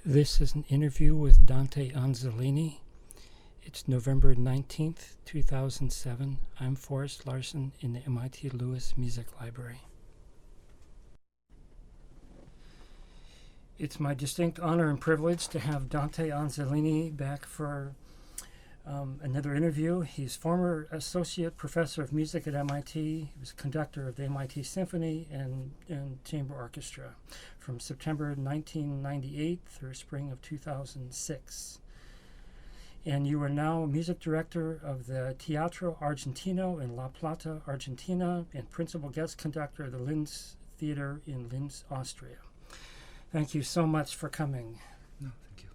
This is an interview with Dante Anzolini. It's November 19th, 2007. I'm Forrest Larson in the MIT Lewis Music Library. It's my distinct honor and privilege to have Dante Anzolini back for another interview. He's former associate professor of music at MIT. He was conductor of the MIT Symphony and Chamber Orchestra from September 1998 through spring of 2006. And you are now music director of the Teatro Argentino in La Plata, Argentina, and principal guest conductor of the Linz Theater in Linz, Austria. Thank you so much for coming. No, thank you.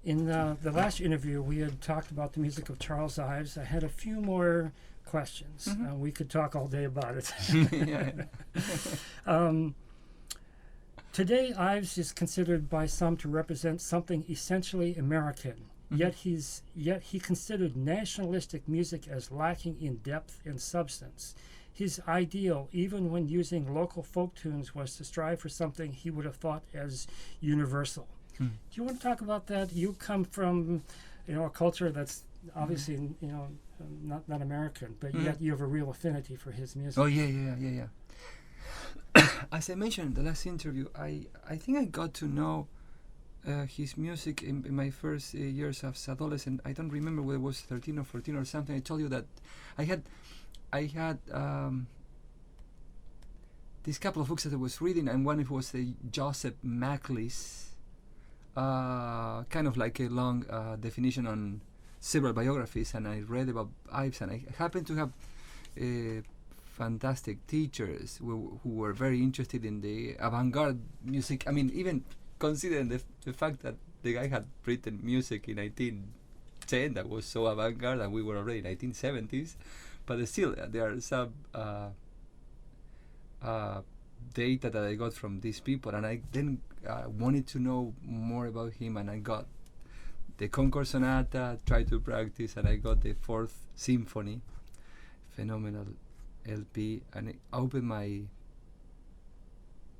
In the last interview, we had talked about the music of Charles Ives. I had a few more questions. Mm-hmm. We could talk all day about it. Today, Ives is considered by some to represent something essentially American. Mm-hmm. Yet he considered nationalistic music as lacking in depth and substance. His ideal, even when using local folk tunes, was to strive for something he would have thought as universal. Do you want to talk about that? You come from, a culture that's obviously, not American, but yet you have a real affinity for his music. Oh yeah. As I mentioned in the last interview, I think I got to know his music in my first years as adolescent. I don't remember whether it was 13 or 14 or something. I told you that I had this couple of books that I was reading, and one it was the Joseph Mackley's. Kind of like a long definition on several biographies, and I read about Ives, and I happened to have fantastic teachers who were very interested in the avant-garde music. I mean, even considering the fact that the guy had written music in 1910 that was so avant-garde, and we were already in 1970s, but still there are some data that I got from these people, and I then wanted to know more about him, and I got the Concord Sonata, tried to practice, and I got the Fourth Symphony, phenomenal LP, and it opened my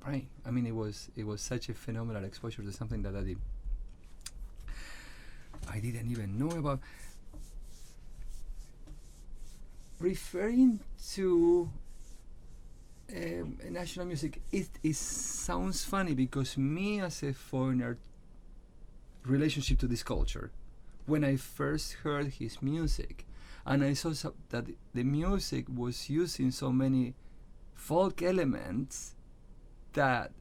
brain. I mean, it was such a phenomenal exposure to something that I didn't even know about. Referring to national music, it sounds funny because me as a foreigner relationship to this culture, when I first heard his music and I saw that the music was using so many folk elements that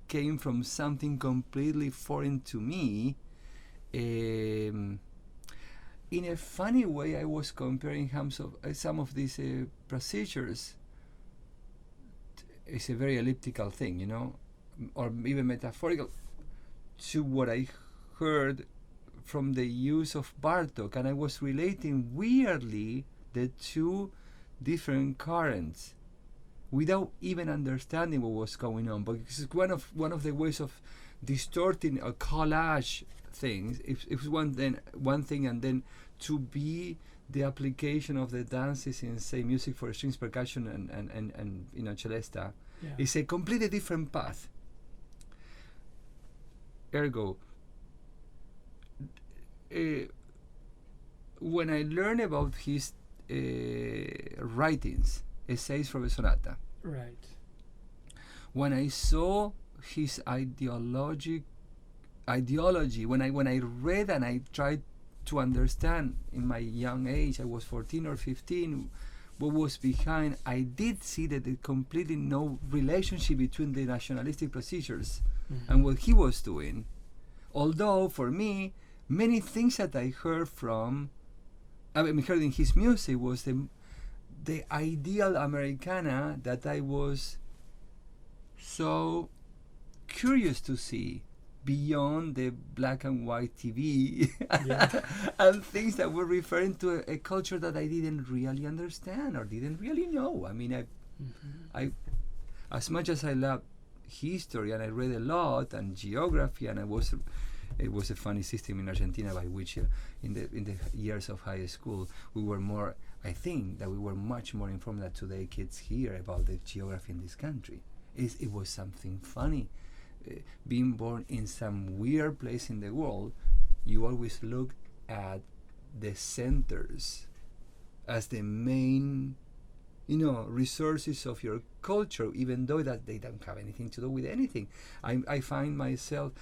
came from something completely foreign to me, in a funny way I was comparing some of these procedures. It's a very elliptical thing, or even metaphorical, to what I heard from the use of Bartok, and I was relating weirdly the two different currents without even understanding what was going on. But it's one of the ways of distorting a collage things. If one thing, and then to be the application of the dances in, say, music for strings, percussion, and celesta, is a completely different path. Ergo, when I learned about his writings, essays for the sonata, right? When I saw his ideology, when I read and I tried to understand in my young age, I was 14 or 15, what was behind, I did see that there completely no relationship between the nationalistic procedures and what he was doing. Although for me, many things that I heard in his music was the ideal Americana that I was so curious to see beyond the black and white TV and things that were referring to a culture that I didn't really understand or didn't really know. I mean, I as much as I love history and I read a lot and geography, and it was a funny system in Argentina by which in the years of high school we were more, I think that we were much more informed than today kids here about the geography in this country. It was something funny being born in some weird place in the world, you always look at the centers as the main, resources of your culture, even though that they don't have anything to do with anything. I found myself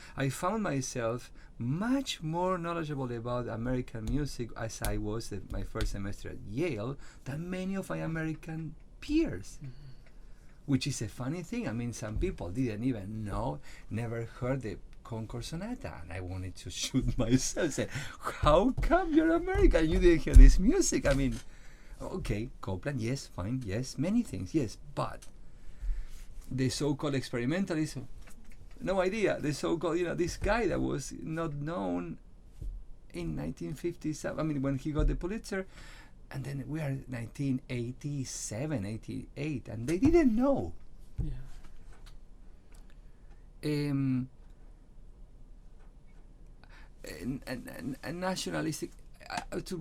much more knowledgeable about American music as I was my first semester at Yale than many of my American peers. Mm-hmm. Which is a funny thing. I mean, some people didn't even know, never heard the Concord Sonata, and I wanted to shoot myself. Say, how come you're American? You didn't hear this music? I mean, okay, Copland, yes, fine, yes, many things, yes, but the so-called experimentalism, no idea. The so-called, this guy that was not known in 1957. I mean, when he got the Pulitzer. And then we are 1987, 88, and they didn't know. Yeah. And nationalistic. To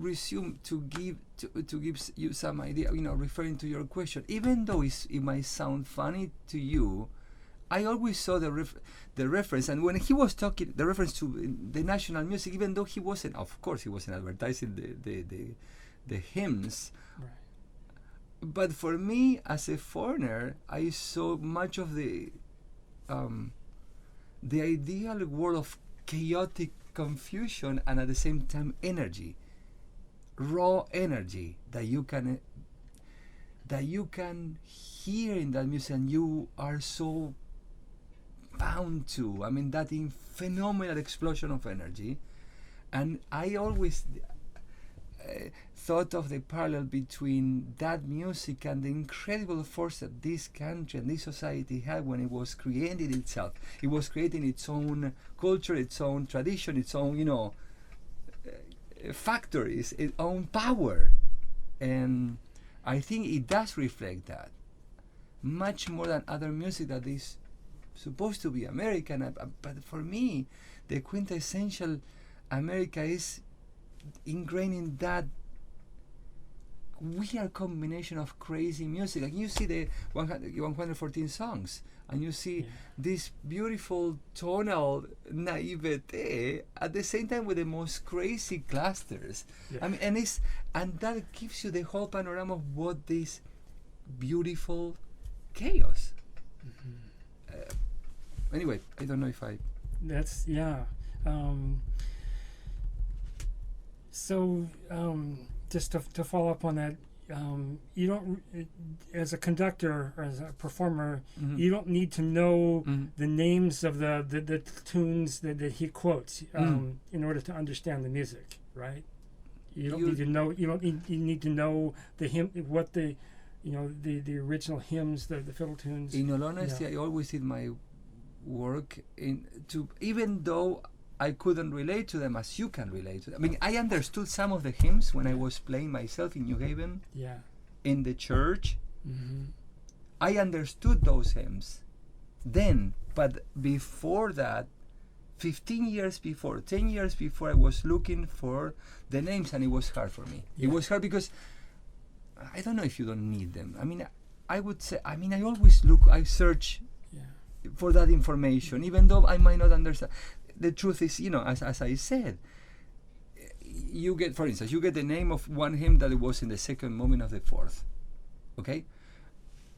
give you some idea, referring to your question, even though it might sound funny to you, I always saw the reference, and when he was talking, the reference to the national music, even though he wasn't, of course, he wasn't advertising the hymns, right. But for me as a foreigner, I saw much of the ideal world of chaotic confusion and at the same time energy, raw energy that you can hear in that music, and you are so bound to. I mean, that phenomenal explosion of energy, and I always thought of the parallel between that music and the incredible force that this country and this society had when it was creating itself. It was creating its own culture, its own tradition, its own, factories, its own power. And I think it does reflect that much more than other music that is supposed to be American. But for me, the quintessential America is ingrained in that weird combination of crazy music. Like you see the 114 songs, and you see this beautiful tonal naivete at the same time with the most crazy clusters. Yeah. I mean, and that gives you the whole panorama of what this beautiful chaos. Mm-hmm. Anyway, I don't know if I. That's So, just to follow up on that, you don't, as a conductor or as a performer, mm-hmm. you don't need to know mm-hmm. the names of the tunes that he quotes in order to understand the music, right? You don't need to know. You need to know the hymn, what the original hymns, the fiddle tunes. In all honesty, I always did my work even though I couldn't relate to them as you can relate to them. I mean, I understood some of the hymns when I was playing myself in New Haven, in the church. Mm-hmm. I understood those hymns then, but before that, 15 years before, 10 years before, I was looking for the names, and it was hard for me. Yeah. It was hard because I don't know if you don't need them. I mean, I would say, I always I search for that information, even though I might not understand. The truth is, as I said, you get, for instance, the name of one hymn that it was in the second moment of the fourth, okay?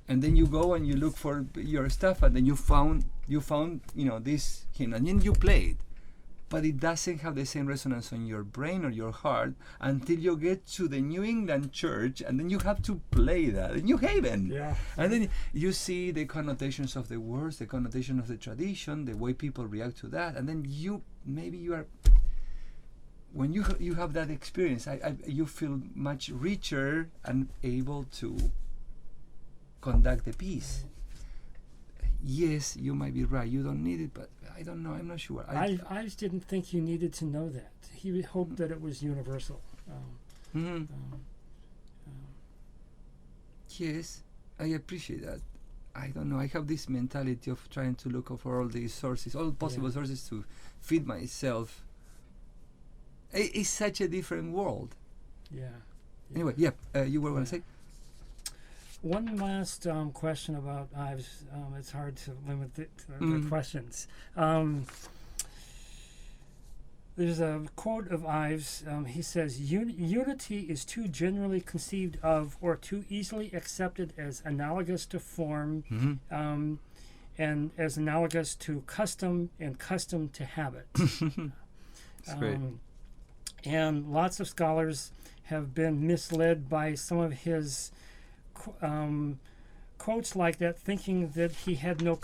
And then you go and you look for your stuff, and then you found this hymn, and then you play it. But it doesn't have the same resonance on your brain or your heart until you get to the New England church, and then you have to play that in New Haven. Yeah. And then you see the connotations of the words, the connotation of the tradition, the way people react to that, and then when you have that experience, you feel much richer and able to conduct the piece. Yes, you might be right. You don't need it, but I don't know. I'm not sure. I just didn't think you needed to know that. He hoped that it was universal. Yes, I appreciate that. I don't know. I have this mentality of trying to look for all these sources, all possible sources to feed myself. It's such a different world. Yeah. Anyway, you were going to say? One last question about Ives. It's hard to limit the questions. There's a quote of Ives. He says, "Unity is too generally conceived of or too easily accepted as analogous to form, and as analogous to custom and custom to habit." That's great. And lots of scholars have been misled by some of his quotes like that, thinking that he had no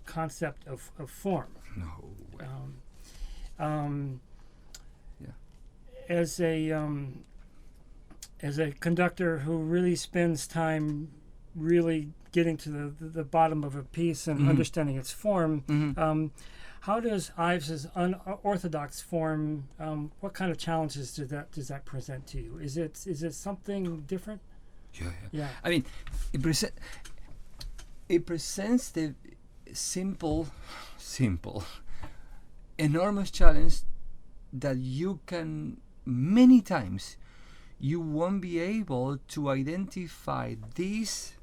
concept of form. No way. As a conductor who really spends time really getting to the bottom of a piece and understanding its form, how does Ives' unorthodox form? What kind of challenges does that present to you? Is it something different? Yeah. I mean, it presents the simple, enormous challenge that you can many times you won't be able to identify this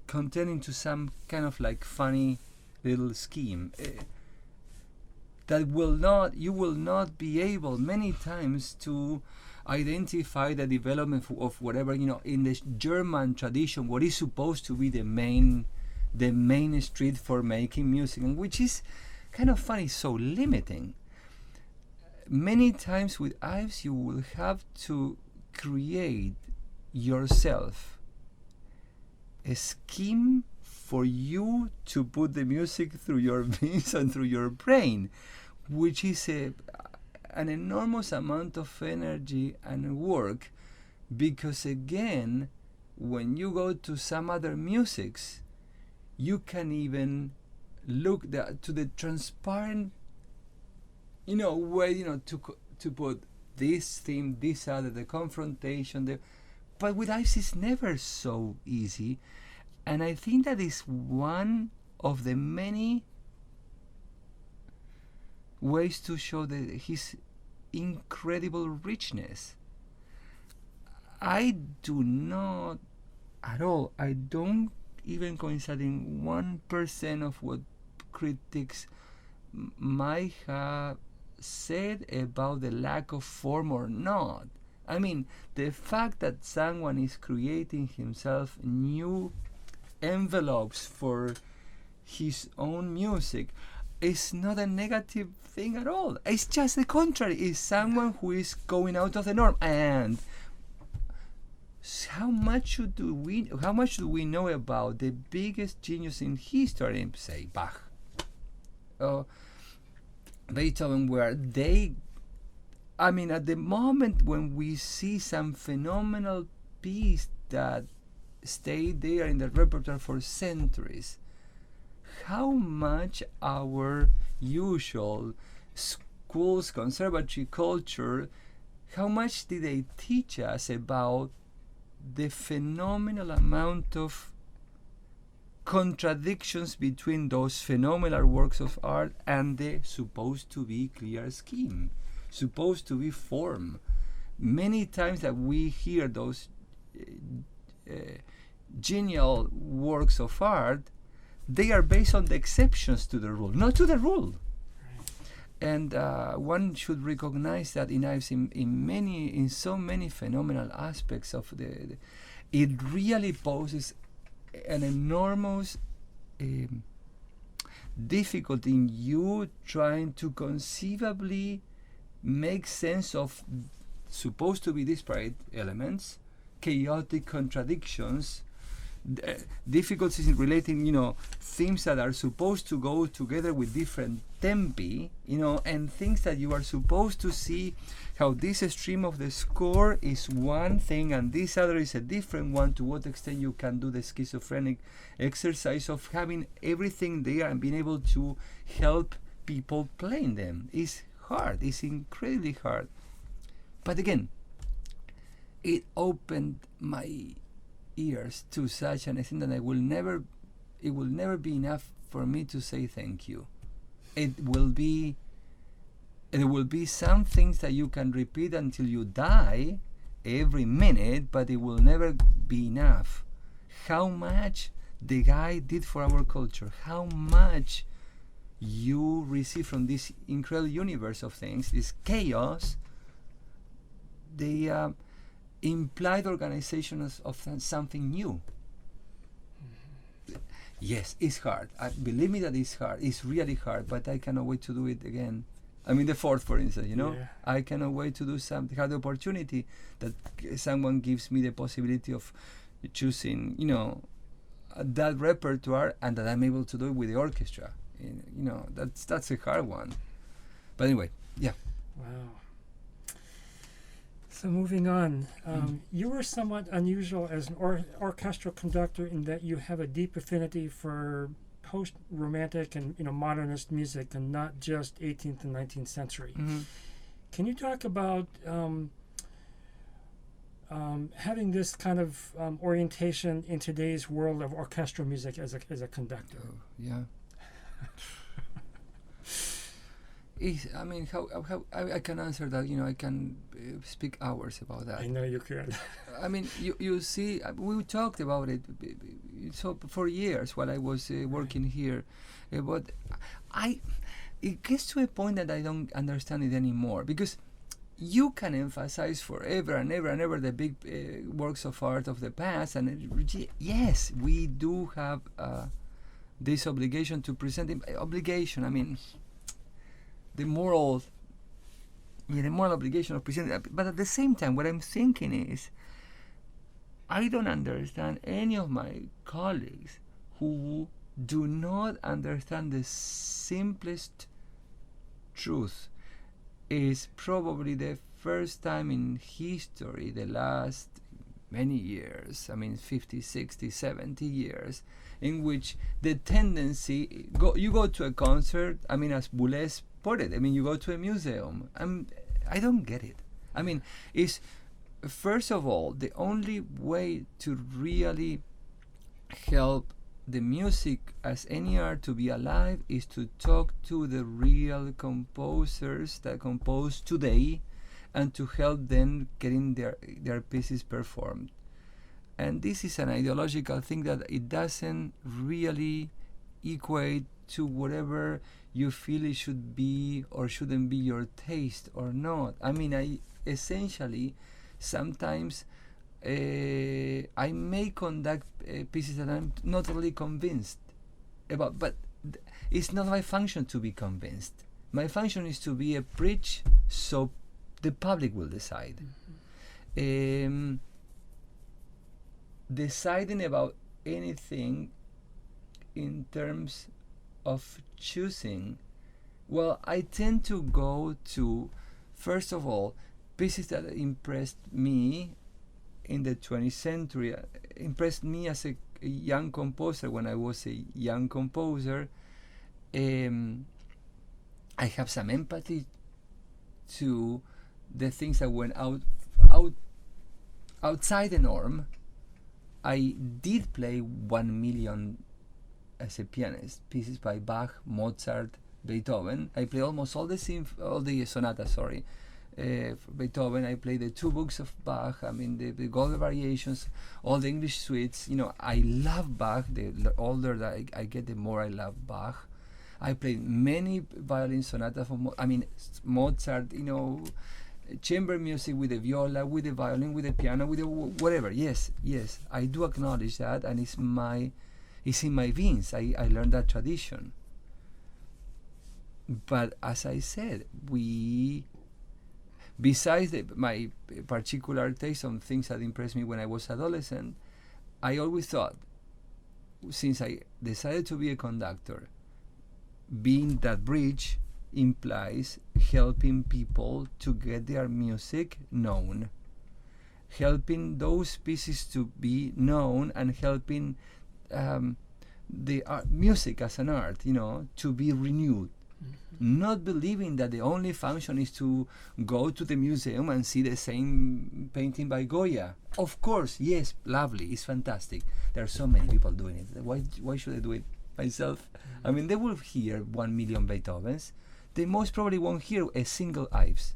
content into some kind of like funny little scheme that you will not be able many times to identify the development of whatever, in the German tradition, what is supposed to be the main street for making music, and which is kind of funny, so limiting. Many times with Ives you will have to create yourself a scheme for you to put the music through your veins and through your brain, which is an enormous amount of energy and work, because again, when you go to some other musics, you can even look to the transparent way, to put this theme, this other, the confrontation, but with Ives it's never so easy. And I think that is one of the many ways to show his incredible richness. I don't even coincide in 1% of what critics might have said about the lack of form or not. I mean, the fact that someone is creating himself new envelopes for his own music is not a negative thing at all. It's just the contrary. It's someone who is going out of the norm. And how much do we know about the biggest genius in history, say Bach, Beethoven, where at the moment when we see some phenomenal piece that stayed there in the repertoire for centuries, how much our usual schools, conservatory culture, how much did they teach us about the phenomenal amount of contradictions between those phenomenal works of art and the supposed to be clear scheme, supposed to be form. Many times that we hear those genial works of art, they are based on the exceptions to the rule, not to the rule. And one should recognize that in Ives, in so many phenomenal aspects of it really poses an enormous difficulty in you trying to conceivably make sense of supposed to be disparate elements, chaotic contradictions, difficulties in relating, themes that are supposed to go together with different tempi, and things that you are supposed to see how this stream of the score is one thing and this other is a different one. To what extent you can do the schizophrenic exercise of having everything there and being able to help people playing them is hard. It's incredibly hard. But again, it opened my ears to such an extent that it will never be enough for me to say thank you. It will be some things that you can repeat until you die every minute, but it will never be enough how much the guy did for our culture, how much you receive from this incredible universe of things, this chaos, the implied organization of something new. Yes, it's hard. Believe me that it's hard. It's really hard, but I cannot wait to do it again. I mean, the fourth, for instance, Yeah. I cannot wait to do something, have the opportunity that someone gives me the possibility of choosing, that repertoire, and that I'm able to do it with the orchestra. That's a hard one. But anyway, yeah. Wow. So moving on, you were somewhat unusual as an orchestral conductor in that you have a deep affinity for post-romantic and modernist music, and not just 18th and 19th century. Mm-hmm. Can you talk about having this kind of orientation in today's world of orchestral music as a conductor? Oh, yeah. How I can answer that. I can speak hours about that. I know you could. I mean, you see, we talked about it so for years while I was working here, but it gets to a point that I don't understand it anymore, because you can emphasize forever and ever and ever the big works of art of the past, and yes, we do have this obligation to present them. Obligation, I mean, the moral obligation of presenting. But at the same time, what I'm thinking is, I don't understand any of my colleagues who do not understand the simplest truth. Is probably the first time in history, the last many years, 50, 60, 70 years, in which the tendency, you go to a concert, as Boulez put it, you go to a museum. I don't get it. It's, first of all, the only way to really help the music as any art to be alive is to talk to the real composers that compose today, and to help them getting their pieces performed. And this is an ideological thing that it doesn't really equate to whatever you feel it should be or shouldn't be your taste or not. I essentially sometimes I may conduct pieces that I'm not really convinced about, but it's not my function to be convinced. My function is to be a bridge, so the public will decide. Deciding about anything in terms of choosing, well, I tend to go to, first of all, pieces that impressed me in the 20th century, impressed me as a young composer when I was a young composer. I have some empathy to the things that went outside the norm. I did play 1 million as a pianist pieces by Bach, Mozart, Beethoven. I played almost all the sonatas. Beethoven. I played the 2 books of Bach. The Golden Variations, all the English suites. I love Bach. The older that I get, the more I love Bach. I played many violin sonatas from Mozart. Chamber music with the viola, with the violin, with the piano, with the whatever. Yes, I do acknowledge that, and it's in my veins. I learned that tradition. But as I said, besides my particular taste on things that impressed me when I was adolescent, I always thought, since I decided to be a conductor, being that bridge implies helping people to get their music known, helping those pieces to be known, and helping the music as an art, to be renewed. Not believing that the only function is to go to the museum and see the same painting by Goya. Of course, yes, lovely, it's fantastic. There are so many people doing it. Why should I do it myself? They will hear 1 million Beethovens. They most probably won't hear a single Ives.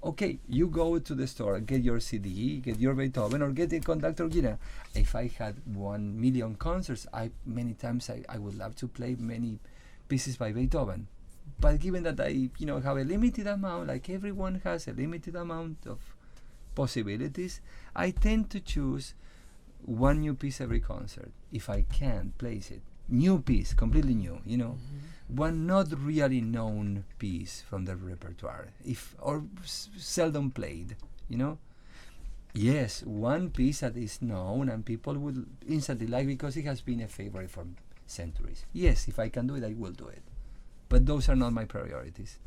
Okay, you go to the store, get your CD, get your Beethoven, or get a conductor. If I had 1 million concerts, many times I would love to play many pieces by Beethoven. But given that I have a limited amount, like everyone has a limited amount of possibilities, I tend to choose one new piece every concert if I can place it. New piece, completely new, one not really known piece from the repertoire, or seldom played, Yes, one piece that is known and people would instantly like because it has been a favorite for centuries. Yes, if I can do it, I will do it. But those are not my priorities.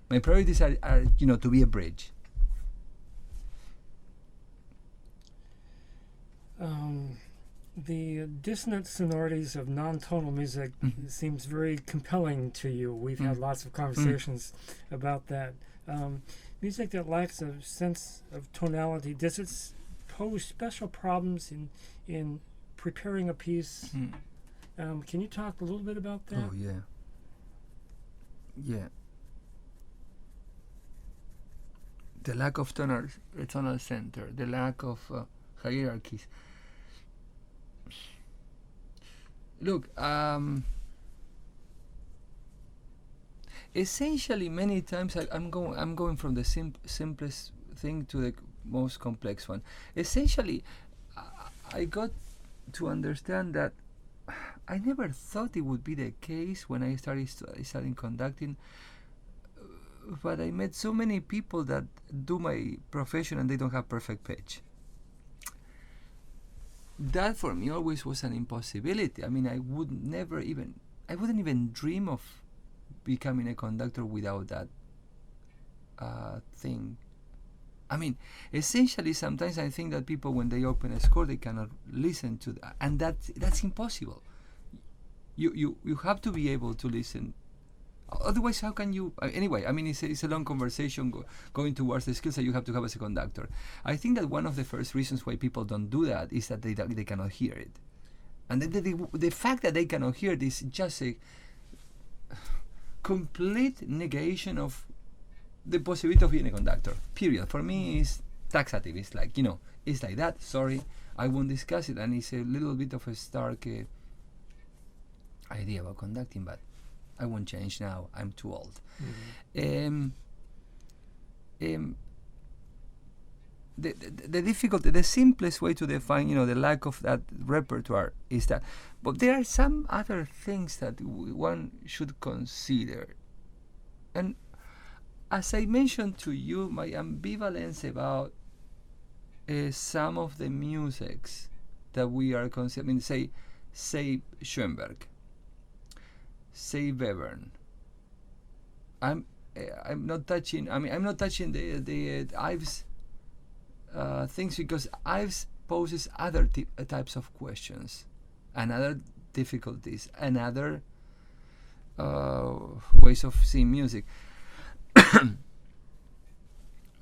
My priorities are to be a bridge. The dissonant sonorities of non-tonal music seems very compelling to you. We've had lots of conversations about that. Music that lacks a sense of tonality, does it pose special problems in preparing a piece? Can you talk a little bit about that? Oh, yeah. Yeah. The lack of tonal center, the lack of hierarchies. Look, essentially, many times I'm going from the simplest thing to the most complex one. Essentially, I got to understand that I never thought it would be the case when I started studying conducting, but I met so many people that do my profession and they don't have perfect pitch. That for me always was an impossibility. I mean, I wouldn't even dream of becoming a conductor without that thing. I mean, essentially, sometimes I think that people, when they open a score, they cannot listen to that, and that's impossible. You have to be able to listen. Otherwise, how can you? Anyway, I mean, it's a long conversation going towards the skills that you have to have as a conductor. I think that one of the first reasons why people don't do that is that they cannot hear it, and the fact that they cannot hear it is just a complete negation of the possibility of being a conductor. Period. For me, it's taxative. It's like it's like that. Sorry, I won't discuss it, and it's a little bit of a stark idea about conducting, but I won't change now. I'm too old. The difficulty, the simplest way to define, the lack of that repertoire is that. But there are some other things that one should consider. And as I mentioned to you, my ambivalence about some of the musics that we are considering, say Schoenberg, say Webern. I'm not touching. I'm not touching the Ives things because Ives poses other types of questions, and other difficulties, and other ways of seeing music.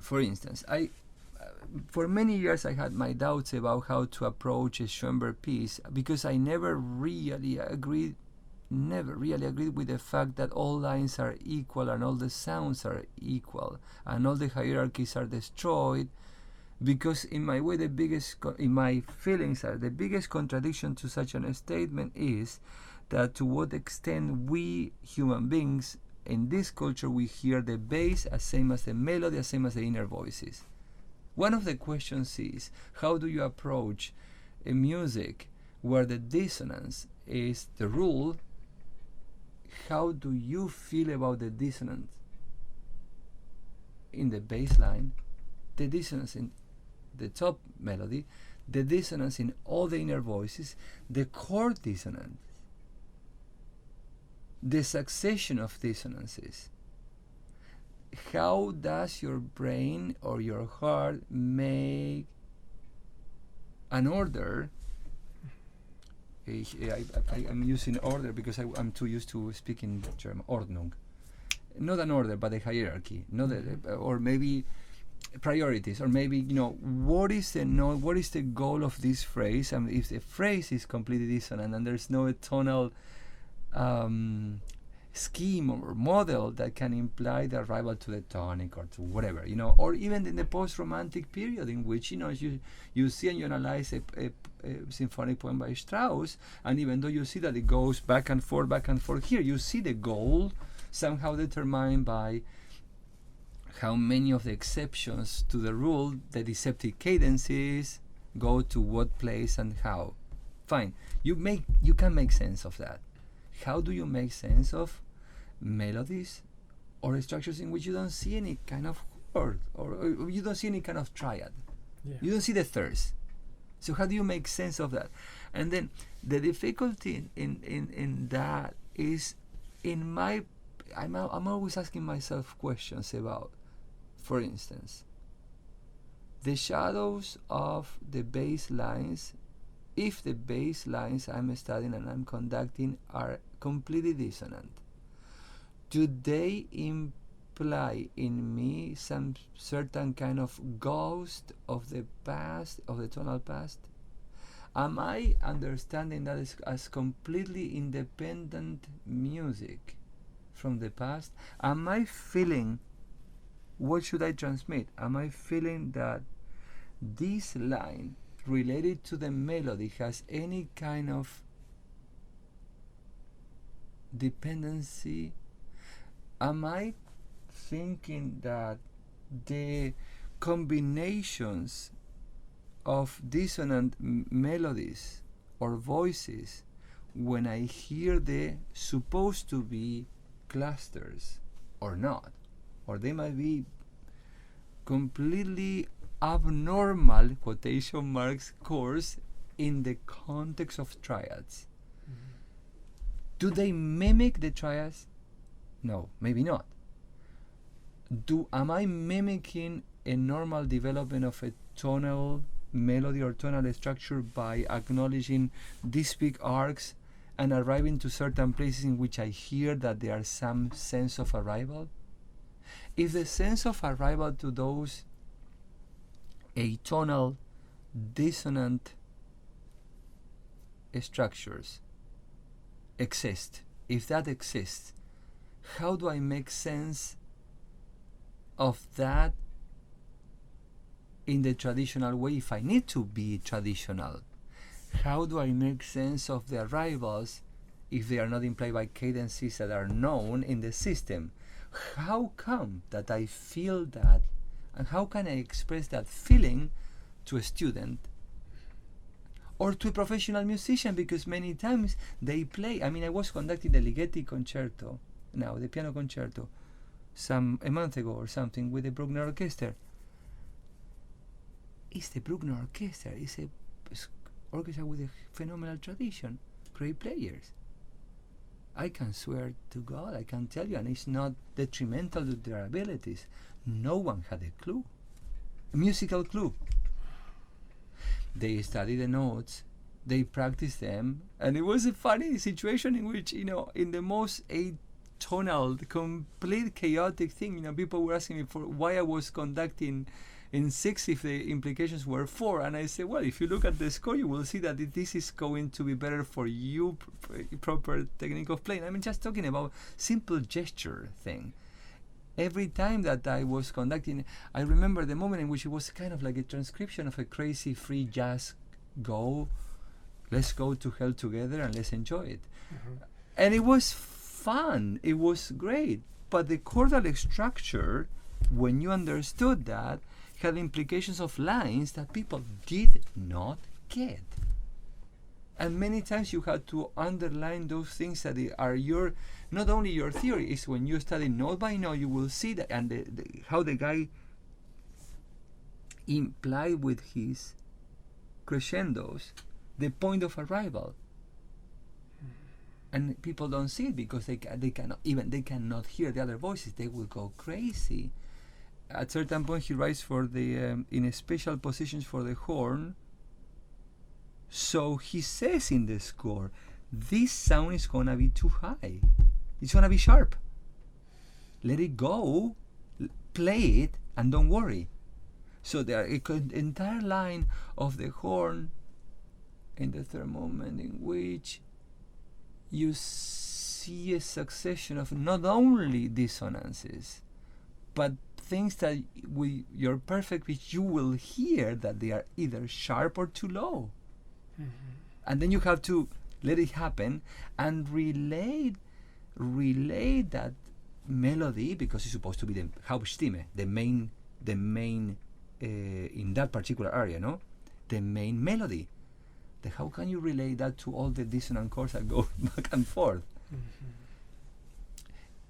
For instance, for many years I had my doubts about how to approach a Schoenberg piece because I never really agreed with the fact that all lines are equal and all the sounds are equal and all the hierarchies are destroyed, because in my way in my feelings the biggest contradiction to such a statement is that to what extent we human beings in this culture we hear the bass as same as the melody, as same as the inner voices. One of the questions is, how do you approach a music where the dissonance is the rule? How do you feel about the dissonance in the bass line, the dissonance in the top melody, the dissonance in all the inner voices, the chord dissonance, the succession of dissonances? How does your brain or your heart make an order? I'm using order because I'm too used to speaking German. Ordnung, not an order, but a hierarchy. Not or maybe priorities, or maybe what is the goal of this phrase? And if the phrase is completely dissonant and there's no tonal scheme or model that can imply the arrival to the tonic or to whatever, or even in the post-romantic period in which, you see and you analyze a symphonic poem by Strauss, and even though you see that it goes back and forth, here you see the goal somehow determined by how many of the exceptions to the rule, the deceptive cadences, go to what place and how. Fine, you can make sense of that. How do you make sense of melodies or structures in which you don't see any kind of chord or you don't see any kind of triad? Yeah. You don't see the thirds. So how do you make sense of that? And then the difficulty in that is, I'm always asking myself questions about, for instance, the shadows of the bass lines. If the bass lines I'm studying and I'm conducting are completely dissonant, do they imply in me some certain kind of ghost of the past, of the tonal past? Am I understanding that as completely independent music from the past? Am I feeling, what should I transmit? Am I feeling that this line related to the melody has any kind of dependency? Am I thinking that the combinations of dissonant melodies or voices, when I hear the supposed to be clusters or not, or they might be completely abnormal, quotation marks, chords in the context of triads. Do they mimic the triads? No, maybe not. Am I mimicking a normal development of a tonal melody or tonal structure by acknowledging these big arcs and arriving to certain places in which I hear that there are some sense of arrival? If the sense of arrival to those atonal dissonant structures exist, if that exists, how do I make sense of that in the traditional way, if I need to be traditional? How do I make sense of the arrivals if they are not implied by cadences that are known in the system? How come that I feel that, and how can I express that feeling to a student or to a professional musician? Because many times they play, I was conducting the Ligeti concerto, now the piano concerto, a month ago or something, with the Bruckner Orchestra. It's the Bruckner Orchestra. It's a orchestra with a phenomenal tradition, great players. I can swear to God, I can tell you, and it's not detrimental to their abilities. No one had a clue, a musical clue. They study the notes, they practice them, and it was a funny situation in which, in the most atonal, complete chaotic thing, people were asking me for why I was conducting in 6 if the implications were 4, and I said, well, if you look at the score, you will see that this is going to be better for you, proper technique of playing. Just talking about simple gesture thing. Every time that I was conducting, I remember the moment in which it was kind of like a transcription of a crazy free jazz let's go to hell together and let's enjoy it. And it was fun, it was great, but the chordal structure, when you understood that, had implications of lines that people did not get. And many times you had to underline those things that are not only your theory, is when you study note by note, you will see that, and how the guy implied with his crescendos the point of arrival. And people don't see it because they cannot hear the other voices. They will go crazy. At certain point, he writes for the in special positions for the horn. So he says in the score, this sound is gonna be too high. It's gonna be sharp. Let it go, play it, and don't worry. So there are an entire line of the horn in the third moment in which you see a succession of not only dissonances, but things that with your perfect pitch you will hear that they are either sharp or too low. And then you have to let it happen and relate that melody, because it's supposed to be the Hauptstimme, the main in that particular area, no, the main melody. How can you relate that to all the dissonant chords that go back and forth?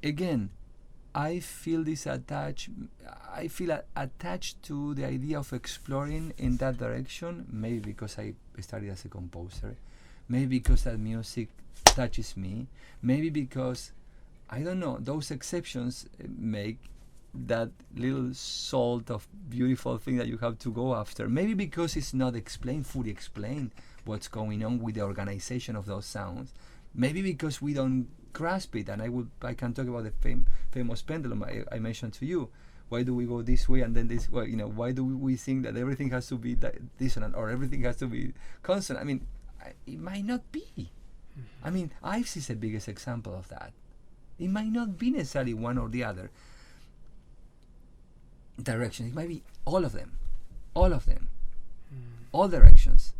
Again, I feel attached to the idea of exploring in that direction, maybe because I started as a composer, maybe because that music touches me, maybe because, I don't know, those exceptions make that little salt of beautiful thing that you have to go after. Maybe because it's not fully explained what's going on with the organization of those sounds. Maybe because we don't grasp it, and I can talk about the famous pendulum I mentioned to you. Why do we go this way and then this way? Why do we think that everything has to be dissonant or everything has to be consonant? I mean, it might not be. I mean, Ives is the biggest example of that. It might not be necessarily one or the other direction. It might be all of them, all directions.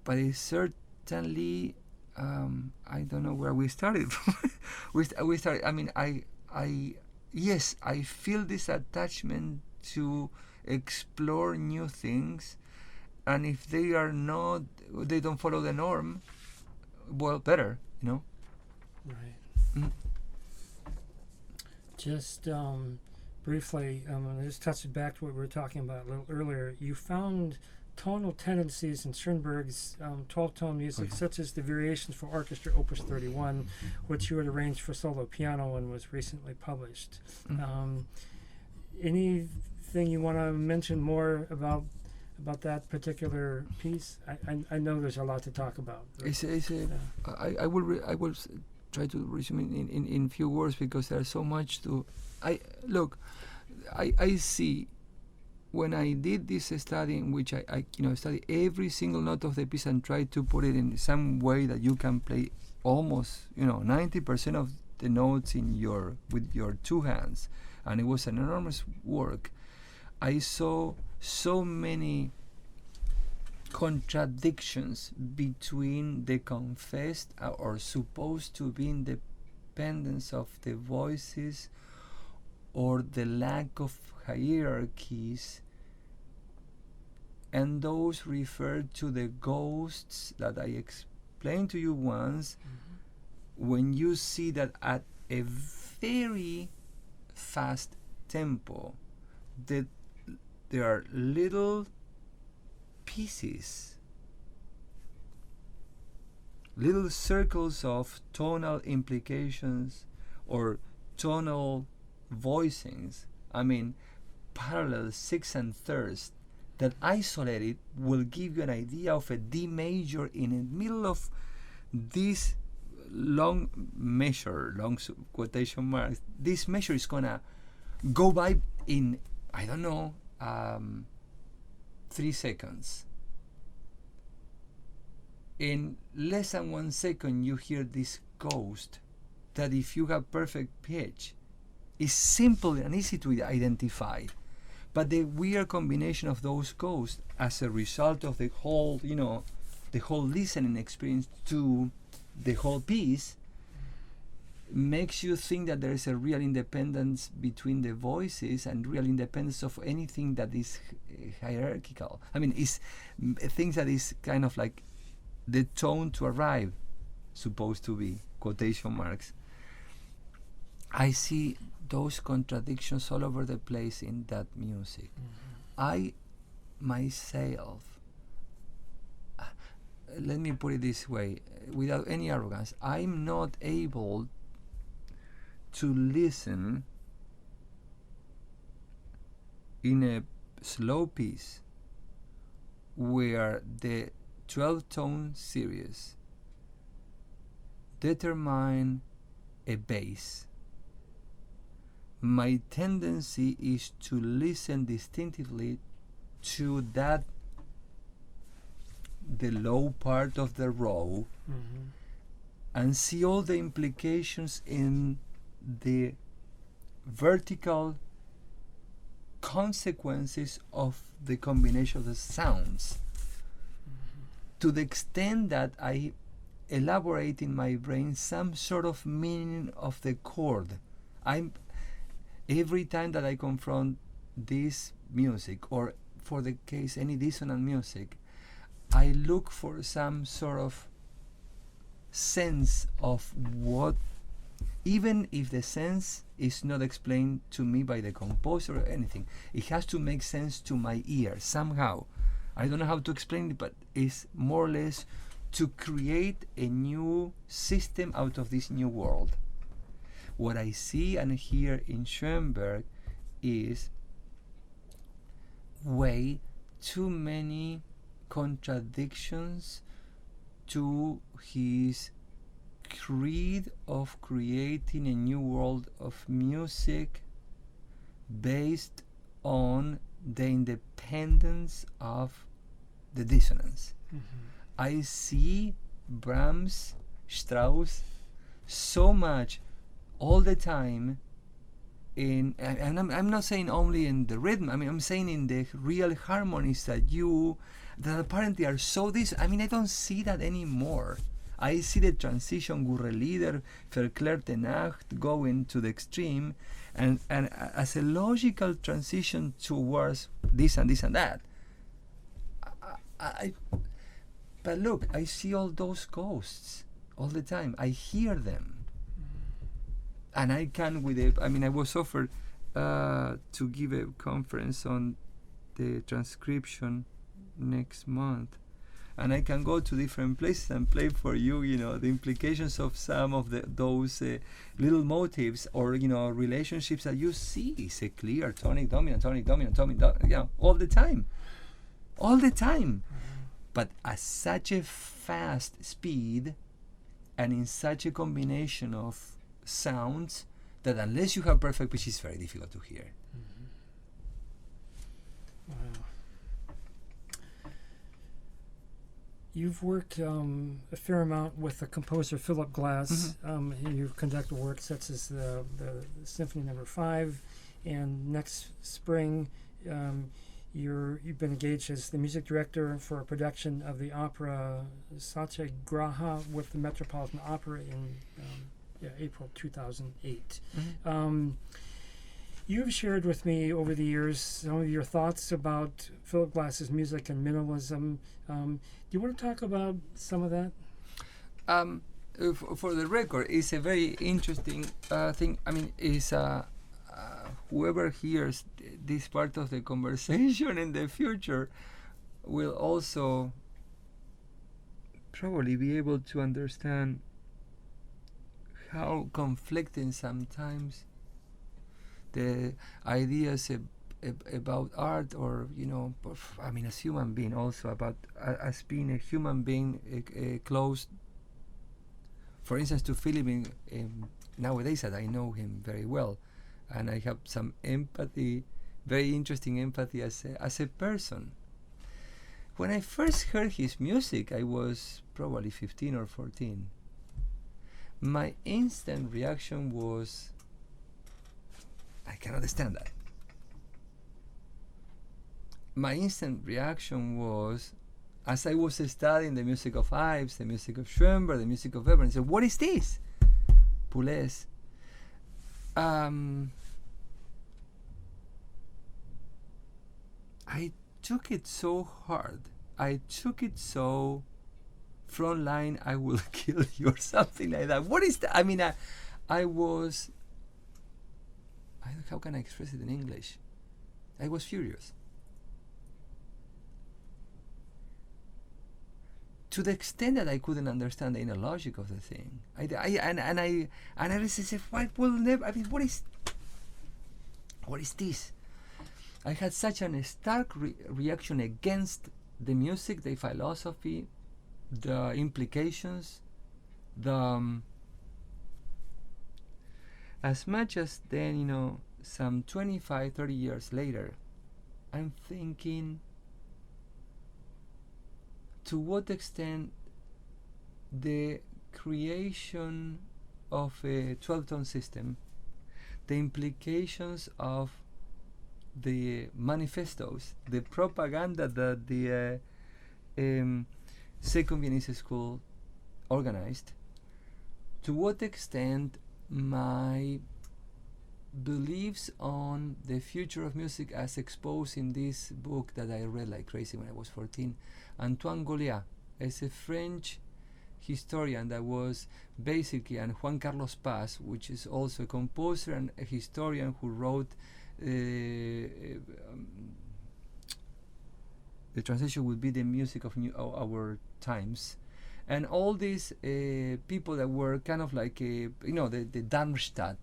But it's certainly, I don't know where we started. we started. I mean, yes, I feel this attachment to explore new things, and if they don't follow the norm, well, better, Right. Just briefly, just touching back to what we were talking about a little earlier, you found tonal tendencies in Schoenberg's 12-tone music, such as the Variations for Orchestra, Opus 31, which you had arranged for solo piano and was recently published. Anything you want to mention more about that particular piece? I know there's a lot to talk about. I will try to resume in few words, because there's so much to. I see. When I did this study, in which I study every single note of the piece and try to put it in some way that you can play almost 90% of the notes with your two hands, and it was an enormous work. I saw so many contradictions between the confessed or supposed to be independence of the voices, or the lack of hierarchies, and those refer to the ghosts that I explained to you once. When you see that at a very fast tempo, that there are little pieces, little circles of tonal implications or tonal voicings, I mean parallel sixths and thirds, that isolated will give you an idea of a D major in the middle of this long measure, quotation marks. This measure is gonna go by in, I don't know, 3 seconds. In less than 1 second you hear this ghost that, if you have perfect pitch, is simple and easy to identify. But the weird combination of those ghosts, as a result of the whole listening experience to the whole piece, makes you think that there is a real independence between the voices and real independence of anything that is hierarchical. I mean, it's things that is kind of like the tone to arrive, supposed to be, quotation marks. I see those contradictions all over the place in that music. I myself, let me put it this way, without any arrogance, I'm not able to listen in a slow piece where the 12-tone series determine a bass. My tendency is to listen distinctively to that, the low part of the row, and see all the implications in the vertical consequences of the combination of the sounds, to the extent that I elaborate in my brain some sort of meaning of the chord. Every time that I confront this music, or for the case any dissonant music, I look for some sort of sense of what, even if the sense is not explained to me by the composer or anything, it has to make sense to my ear somehow. I don't know how to explain it, but it's more or less to create a new system out of this new world. What I see and hear in Schoenberg is way too many contradictions to his creed of creating a new world of music based on the independence of the dissonance. I see Brahms, Strauss so much all the time in, and I'm not saying only in the rhythm, I mean I'm saying in the real harmonies that apparently are so I mean I don't see that anymore. I see the transition Gurrelieder, Verklärte Nacht going to the extreme, and as a logical transition towards this and this and that. But look, I see all those ghosts all the time. I hear them. And I can I was offered to give a conference on the transcription next month. And I can go to different places and play for you, the implications of some of those little motives or, relationships that you see. It's a clear tonic, dominant, all the time. All the time. But at such a fast speed and in such a combination of sounds that unless you have perfect pitch, it's very difficult to hear. Wow. You've worked a fair amount with the composer Philip Glass. You've conducted works such as the Symphony No. 5, and next spring you've been engaged as the music director for a production of the opera Satyagraha with the Metropolitan Opera in April 2008. You've shared with me over the years some of your thoughts about Philip Glass's music and minimalism. Do you want to talk about some of that? For the record, it's a very interesting thing. I mean, is whoever hears this part of the conversation in the future will also probably be able to understand how conflicting sometimes the ideas about art, or as human being, also about as being a human being close, for instance, to Philip. Nowadays that I know him very well, and I have some empathy, very interesting empathy as a person. When I first heard his music, I was probably 15 or 14. My instant reaction was, I can understand that. My instant reaction was, as I was studying the music of Ives, the music of Schoenberg, the music of Weber, I said, what is this? Boulez. I took it so hard. I took it so front line, I will kill you, or something like that. What is that? I mean, I was, how can I express it in English? I was furious. To the extent that I couldn't understand the inner logic of the thing. I said, what will never, I mean, what is this? I had such a stark reaction against the music, the philosophy, the implications, as much as then, some 25, 30 years later, I'm thinking, to what extent the creation of a 12-tone system, the implications of the manifestos, the propaganda that the Second Viennese School organized, to what extent my beliefs on the future of music as exposed in this book that I read like crazy when I was 14. Antoine Goliat is a French historian that was basically, and Juan Carlos Paz, which is also a composer and a historian who wrote the translation would be the music of our times, and all these people that were kind of like the Darmstadt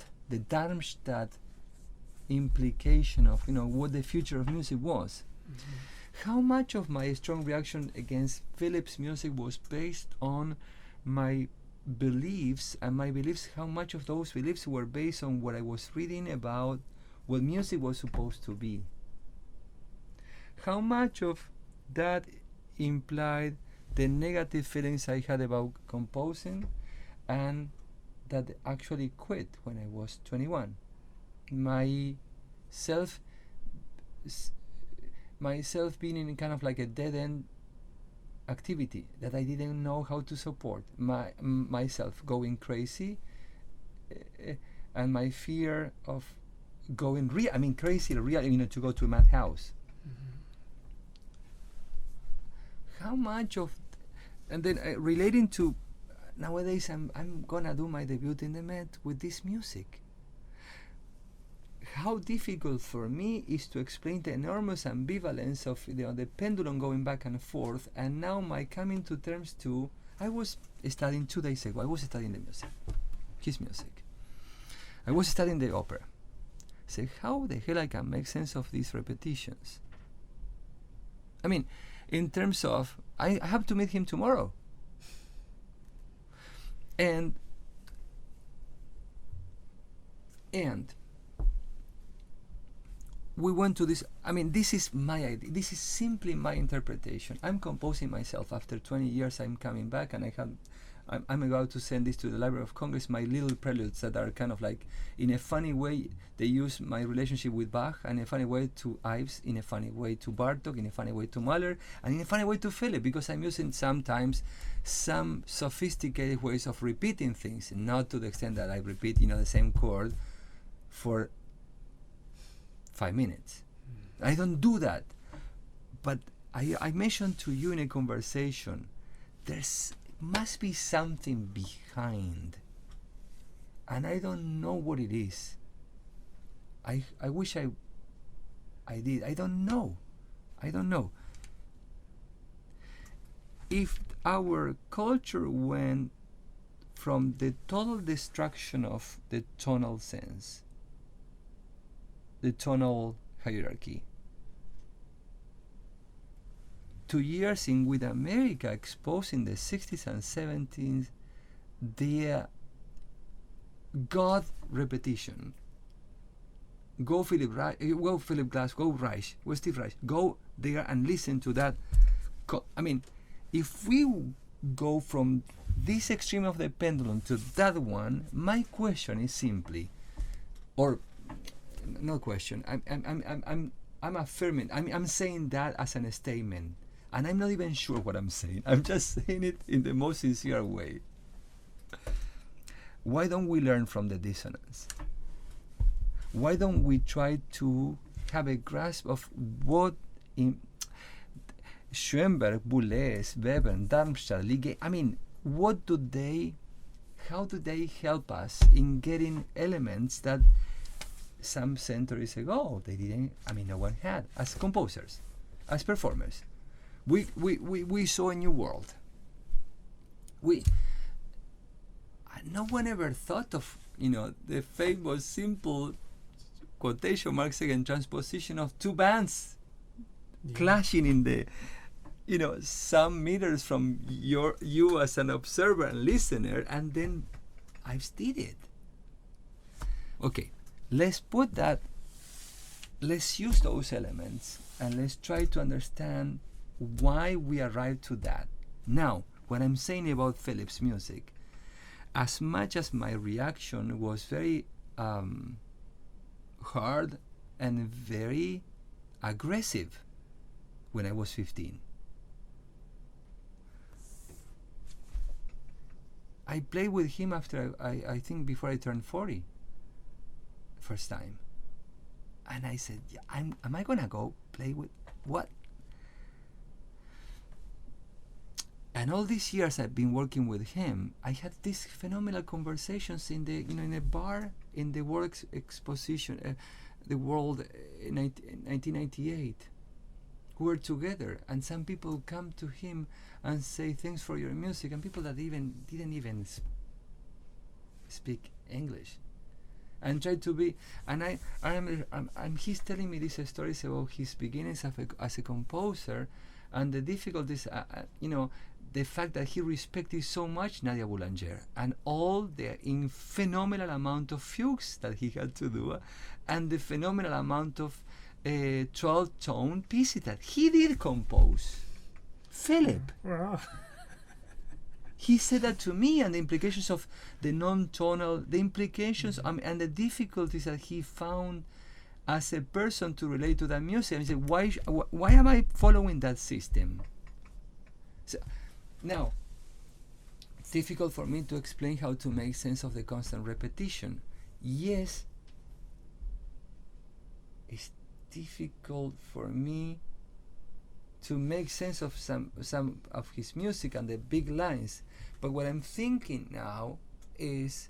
implication of what the future of music was. Mm-hmm. How much of my strong reaction against Philip's music was based on my beliefs, and my beliefs, how much of those beliefs were based on what I was reading about what music was supposed to be. How much of that implied the negative feelings I had about composing, and that actually quit when I was 21. Myself being in kind of like a dead-end activity that I didn't know how to support. Myself going crazy, and my fear of going crazy, to go to a madhouse. Mm-hmm. How much of, and then relating to, nowadays I'm gonna do my debut in the Met with this music. How difficult for me is to explain the enormous ambivalence of the pendulum going back and forth, and now my coming to terms to, I was studying 2 days ago, I was studying the music, his music. I was studying the opera. Say, how the hell I can make sense of these repetitions? I mean, in terms of, I have to meet him tomorrow. And we went to this, this is my idea, this is simply my interpretation. I'm composing myself. After 20 years I'm coming back, and I'm about to send this to the Library of Congress, my little preludes that are kind of like, in a funny way, they use my relationship with Bach, and in a funny way to Ives, in a funny way to Bartok, in a funny way to Mahler, and in a funny way to Philip, because I'm using sometimes some sophisticated ways of repeating things, not to the extent that I repeat, the same chord for 5 minutes. I don't do that. But I mentioned to you in a conversation, there's must be something behind, and I don't know what it is. I wish I did. I don't know. If our culture went from the total destruction of the tonal sense, the tonal hierarchy, 2 years in with America exposing the 60s and 70s the God repetition. Go Philip Glass, go Reich, go Steve Reich, go there and listen to that. If we go from this extreme of the pendulum to that one, my question is simply, or no question, I'm affirming, I'm saying that as a statement, and I'm not even sure what I'm saying. I'm just saying it in the most sincere way. Why don't we learn from the dissonance? Why don't we try to have a grasp of what Schoenberg, Boulez, Weber, Darmstadt, Ligue, how do they help us in getting elements that some centuries ago they didn't, no one had, as composers, as performers. We saw a new world. No one ever thought of, the famous simple quotation marks again transposition of two bands clashing in the, some meters from you as an observer and listener, and then I did it. Okay, let's use those elements and let's try to understand why we arrived to that. Now, what I'm saying about Philip's music, as much as my reaction was very hard and very aggressive when I was 15. I played with him after I think before I turned 40, first time. And I said, yeah, am I gonna go play with what? And all these years I've been working with him, I had these phenomenal conversations in the in a bar in the World Exposition, the World in 1998. We were together, and some people come to him and say thanks for your music, and people that didn't even speak English, and try to be. And I remember, he's telling me these stories about his beginnings as a composer, and the difficulties, the fact that he respected so much Nadia Boulanger and all the phenomenal amount of fugues that he had to do, and the phenomenal amount of 12-tone pieces that he did compose. Philip. Wow. He said that to me, and the implications of the non-tonal, the implications and the difficulties that he found as a person to relate to that music. And he said, why am I following that system? So, now, it's difficult for me to explain how to make sense of the constant repetition. Yes, it's difficult for me to make sense of some of his music and the big lines, but what I'm thinking now is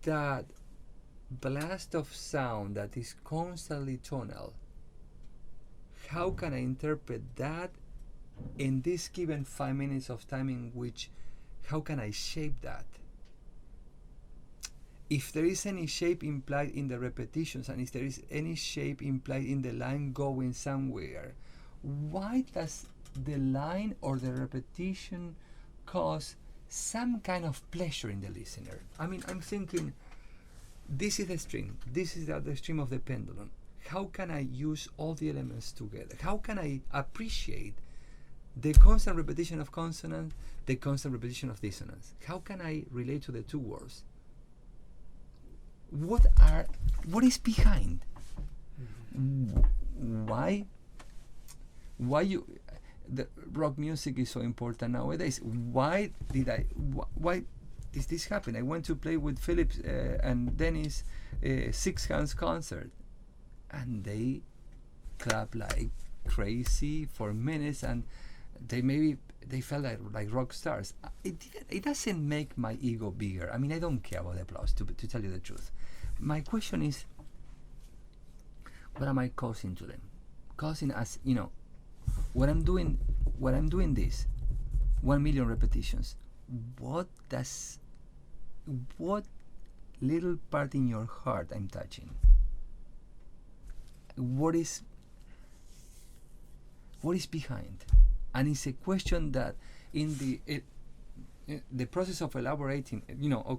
that blast of sound that is constantly tonal. How can I interpret that in this given 5 minutes of time, in which how can I shape that? If there is any shape implied in the repetitions, and if there is any shape implied in the line going somewhere, why does the line or the repetition cause some kind of pleasure in the listener? I mean, I'm thinking, this is the string, this is the string of the pendulum. How can I use all the elements together? How can I appreciate the constant repetition of consonant, the constant repetition of dissonance? How can I relate to the two words? What is behind? Why the rock music is so important nowadays? Why does this happen? I went to play with Philip and Dennis Six Hands concert, and they clap like crazy for minutes, and they felt like rock stars. It doesn't make my ego bigger. I mean, I don't care about the applause, to tell you the truth. My question is, what am I causing to them? Causing, as you know, when I'm doing this 1 million repetitions, what little part in your heart I'm touching? What is behind? And it's a question that in the process of elaborating,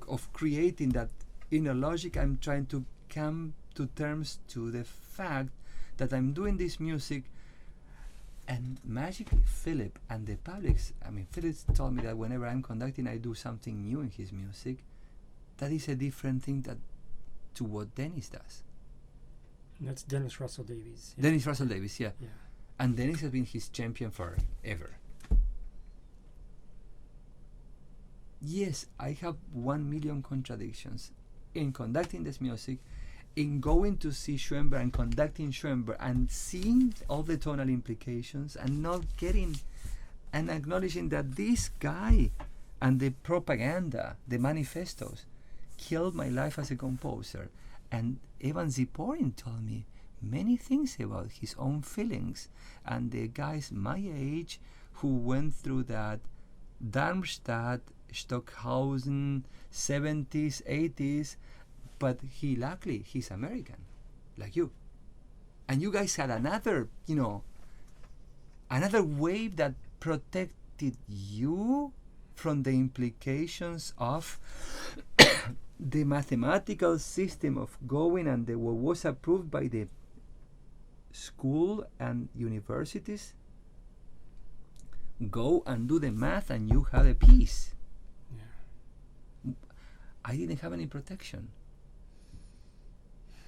of creating that inner logic, I'm trying to come to terms to the fact that I'm doing this music, and magically Philip and the publics, Philip told me that whenever I'm conducting, I do something new in his music. That is a different thing to what Dennis does. And that's Dennis Russell Davies. Yeah. Dennis Russell Davies, yeah. And Dennis has been his champion forever. Yes, I have 1 million contradictions in conducting this music, in going to see Schoenberg and conducting Schoenberg and seeing all the tonal implications, and not getting and acknowledging that this guy and the propaganda, the manifestos, killed my life as a composer. And Evan Ziporin told me many things about his own feelings, and the guys my age who went through that Darmstadt, Stockhausen, 70s, 80s, but luckily he's American, like you. And you guys had another wave that protected you from the implications of the mathematical system of going, and what was approved by the school and universities. Go and do the math and you have a piece. Yeah. I didn't have any protection.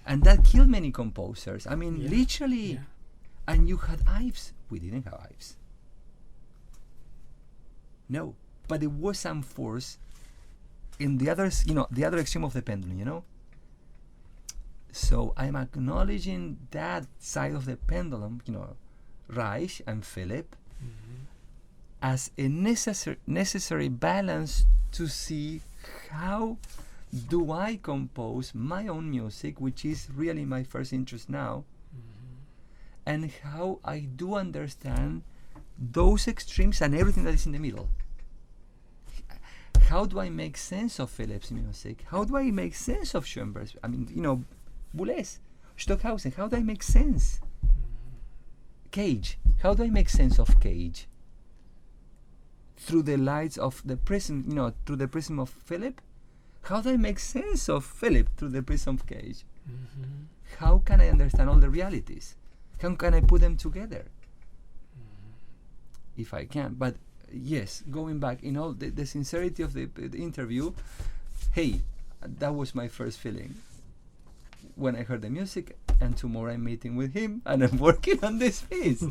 And that killed many composers. I mean, literally. Yeah. And you had Ives. We didn't have Ives. No. But there was some force in the others, the other extreme of the pendulum, So I'm acknowledging that side of the pendulum, Reich and Philip, as a necessary balance to see how do I compose my own music, which is really my first interest now, and how I do understand those extremes and everything that is in the middle. How do I make sense of Philip's music? How do I make sense of Schoenberg's? I mean, Boulez, Stockhausen, how do I make sense? Cage, how do I make sense of Cage? Through the lights of the prism, through the prism of Philip? How do I make sense of Philip through the prism of Cage? How can I understand all the realities? How can I put them together? If I can. But yes, going back, the sincerity of the interview, hey, that was my first feeling when I heard the music, and tomorrow I'm meeting with him and I'm working on this piece.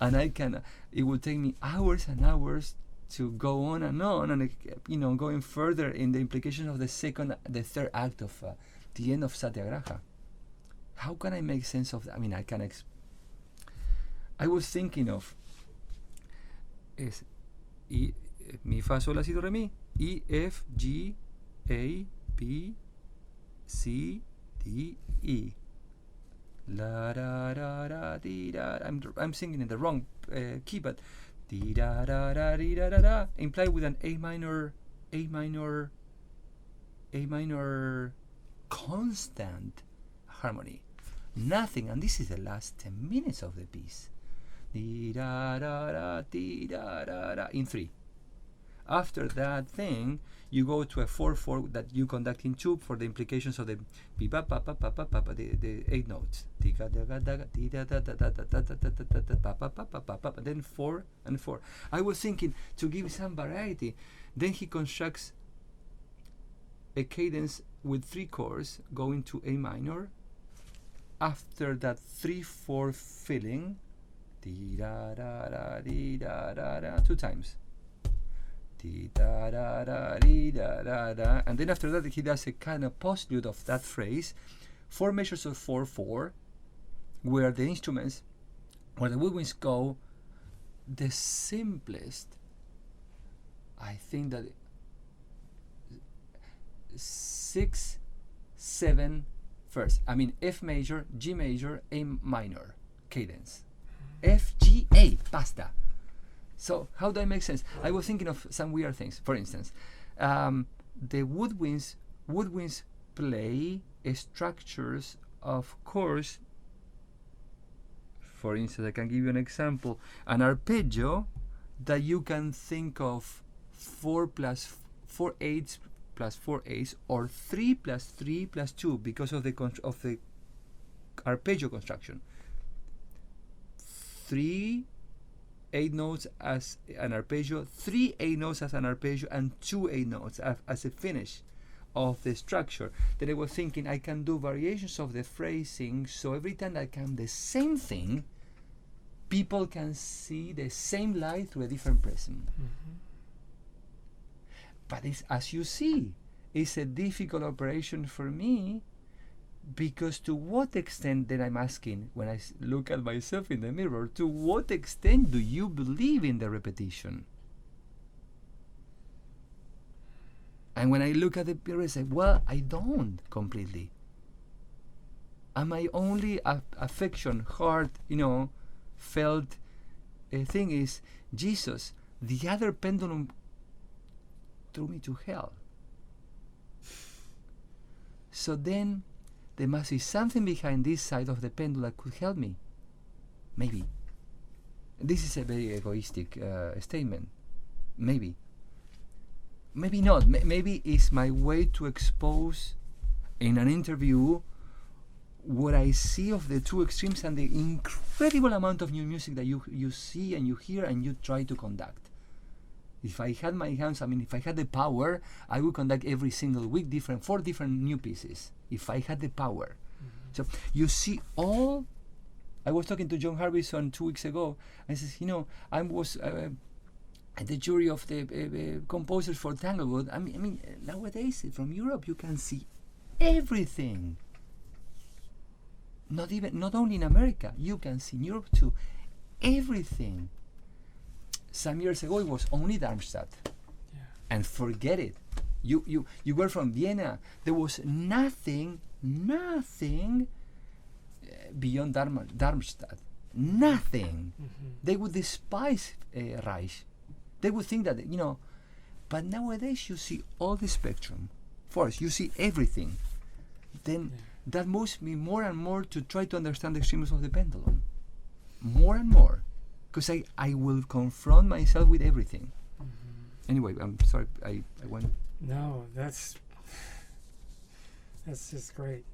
And it will take me hours and hours to go on, and going further in the implications of the third act of the end of Satyagraha. How can I make sense of that? I mean, I was thinking of is E, Mi, Fa, Sol, La, Si, Do, Re, Mi, E, F, G, A, B, C, D, E. La, da, da, da, dee, da. I'm singing in the wrong key, but dee, da, da, da, dee, da, da, da, implied with an A minor constant harmony. Nothing, and this is the last 10 minutes of the piece. Dee, da, da, da, dee, da, da, da, in 3. After that thing, you go to a 4/4 that you conduct in 2 for the implications of the the 8 notes. Then 4 and 4. I was thinking to give some variety. Then he constructs a cadence with 3 chords going to A minor. After that 3/4 filling, 2 times. And then after that he does a kind of postlude of that phrase, 4 measures of 4/4, where the instruments, where the woodwinds go the simplest. I think that 6, 7 first. I mean F major, G major, A minor cadence. F, G, A, basta. So how do I make sense? I was thinking of some weird things. For instance, the woodwinds play structures of chords. For instance, I can give you an example. An arpeggio that you can think of 4 plus 4 eighths plus 4 eighths, or 3 plus 3 plus 2 because of the arpeggio construction. 3 8 notes as an arpeggio, 3 8 notes as an arpeggio, and 2 8 notes as a finish of the structure. Then I was thinking I can do variations of the phrasing, so every time I can the same thing, people can see the same light through a different prism. But as you see, it's a difficult operation for me, because to what extent, then I'm asking, when I look at myself in the mirror, to what extent do you believe in the repetition? And when I look at the mirror, I say, well, I don't completely. And my only affection, heart, felt thing is, Jesus, the other pendulum threw me to hell. So then there must be something behind this side of the pendulum that could help me. Maybe. This is a very egoistic statement. Maybe. Maybe not. Maybe it's my way to expose in an interview what I see of the two extremes and the incredible amount of new music that you see and you hear and you try to conduct. If I had my hands, if I had the power, I would conduct every single week four different new pieces. If I had the power. So you see all. I was talking to John Harbison 2 weeks ago, and he says, I was at the jury of the composers for Tanglewood. Nowadays from Europe you can see everything. Not only in America, you can see in Europe too, everything. Some years ago it was only Darmstadt, and forget it. You were from Vienna. There was nothing beyond Darmstadt. Nothing. They would despise Reich. They would think that But nowadays you see all the spectrum. First, you see everything. Then that moves me more and more to try to understand the extremes of the pendulum. More and more. Because I will confront myself with everything. Anyway, I'm sorry, I went. No, that's just great.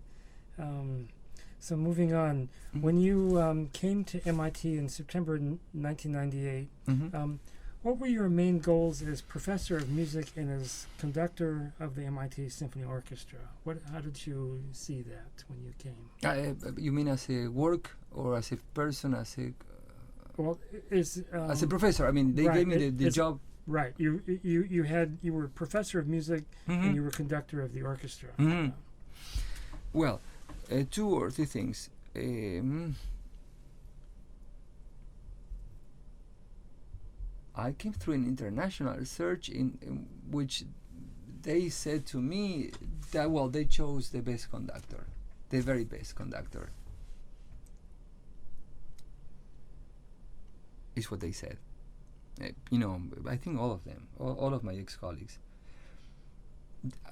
So moving on, when you came to MIT in September 1998, what were your main goals as professor of music and as conductor of the MIT Symphony Orchestra? How did you see that when you came? You mean as a work or as a person, as a... Well, as a professor, they gave me the job. Right. You were professor of music and you were conductor of the orchestra. Well, 2 or 3 things. I came through an international research in which they said to me that they chose the best conductor, the very best conductor. Is what they said. I think all of them, all of my ex-colleagues.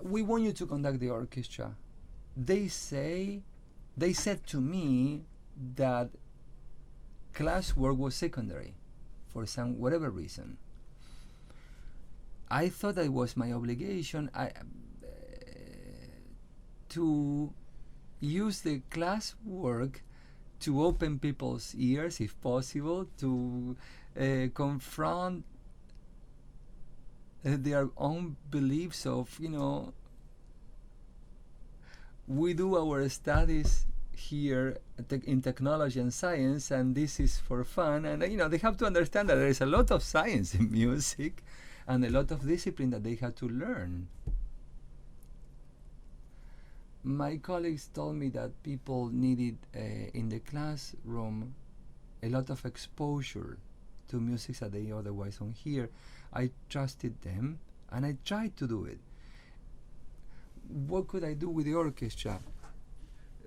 We want you to conduct the orchestra. They said to me that classwork was secondary for whatever reason. I thought that it was my obligation to use the classwork to open people's ears, if possible, to confront their own beliefs of, we do our studies here in technology and science, and this is for fun. And, they have to understand that there is a lot of science in music and a lot of discipline that they have to learn. My colleagues told me that people needed in the classroom a lot of exposure to music that they otherwise don't hear. I trusted them and I tried to do it. What could I do with the orchestra?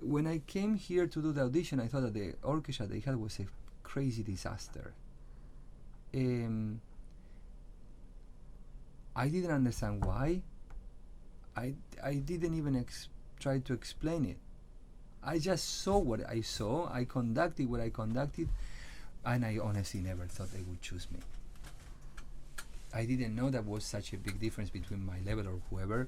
When I came here to do the audition, I thought that the orchestra they had was a crazy disaster. I didn't understand why. I didn't even try to explain it. I just saw what I saw. I conducted what I conducted, and I honestly never thought they would choose me. I didn't know that was such a big difference between my level or whoever.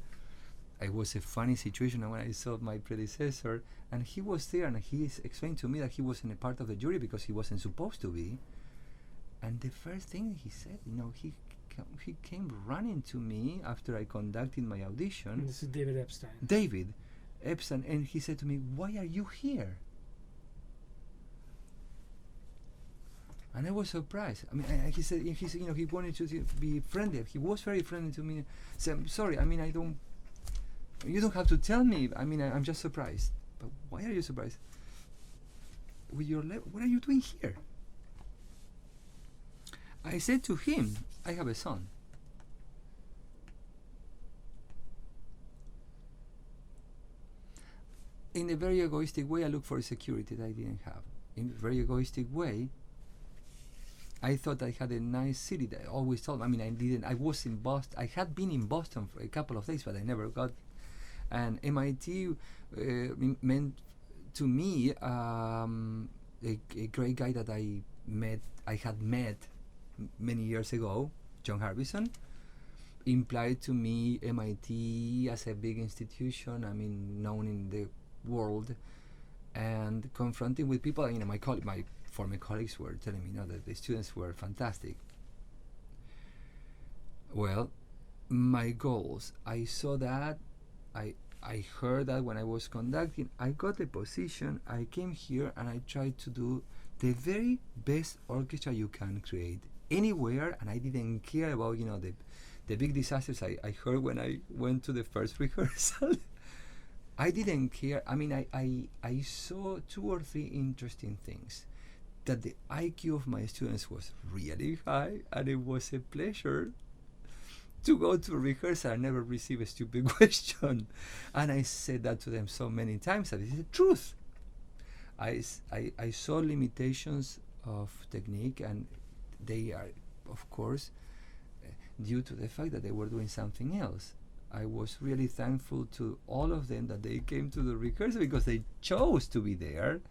It was a funny situation when I saw my predecessor, and he was there, and he explained to me that he wasn't a part of the jury because he wasn't supposed to be. And the first thing he said, he came running to me after I conducted my audition. And this is David Epstein. David Epstein, and he said to me, "Why are you here?" And I was surprised. He said, he wanted to be friendly. He was very friendly to me. So I'm sorry. You don't have to tell me. I'm just surprised. But why are you surprised? With your what are you doing here? I said to him, I have a son. In a very egoistic way, I look for a security that I didn't have. In a very egoistic way, I thought I had a nice city that I always told me. I didn't. I was in Boston. I had been in Boston for a couple of days, but I never got. And MIT meant to me a great guy that I had met many years ago, John Harbison, implied to me MIT as a big institution, known in the world, and confronting with people. My former colleagues were telling me that the students were fantastic. Well, my goals. I saw that. I heard that when I was conducting. I got the position. I came here and I tried to do the very best orchestra you can create anywhere, and I didn't care about the big disasters I heard when I went to the first rehearsal. I didn't care. I mean, I saw 2 or 3 interesting things. That the IQ of my students was really high, and it was a pleasure to go to rehearsal and never receive a stupid question. And I said that to them so many times that it's the truth. I saw limitations of technique, and they are, of course, due to the fact that they were doing something else. I was really thankful to all of them that they came to the rehearsal because they chose to be there,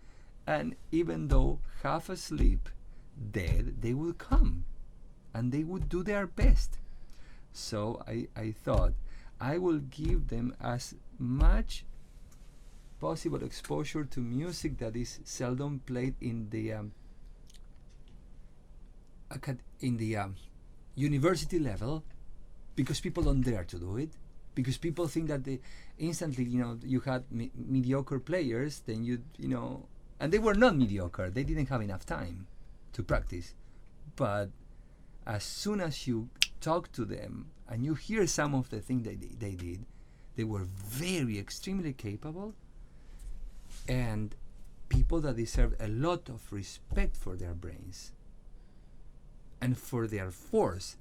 and even though half asleep, dead, they would come and they would do their best. So I thought I will give them as much possible exposure to music that is seldom played in the university level, because people don't dare to do it, because people think that they instantly, you had mediocre players, then and they were not mediocre, they didn't have enough time to practice. But as soon as you talk to them and you hear some of the things they did, they were very extremely capable, and people that deserve a lot of respect for their brains and for their force,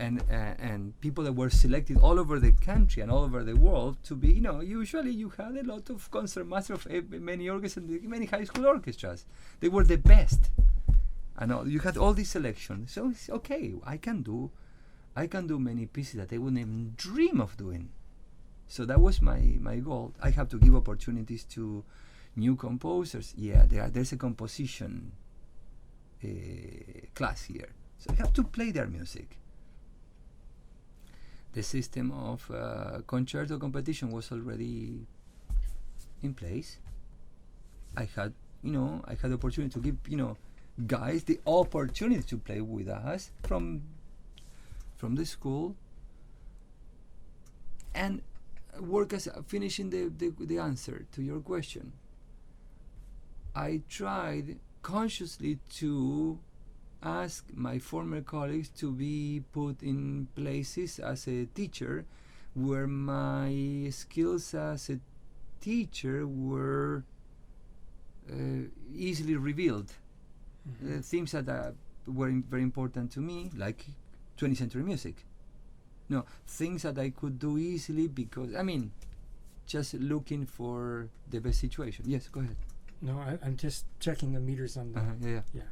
and people that were selected all over the country and all over the world to be, usually you had a lot of concertmaster of many orchestras, many high school orchestras. They were the best, and you had all these selections. So it's okay. I can do many pieces that they wouldn't even dream of doing. So that was my goal. I have to give opportunities to new composers. Yeah, there's a composition class here, so I have to play their music. The system of concerto competition was already in place. I had the opportunity to give guys the opportunity to play with us from the school, and work as finishing the answer to your question. I tried consciously to ask my former colleagues to be put in places as a teacher where my skills as a teacher were easily revealed. Mm-hmm. Things that were very important to me, like 20th century music. No, things that I could do easily because, just looking for the best situation. Yes, go ahead. No, I'm just checking the meters on the... Yeah.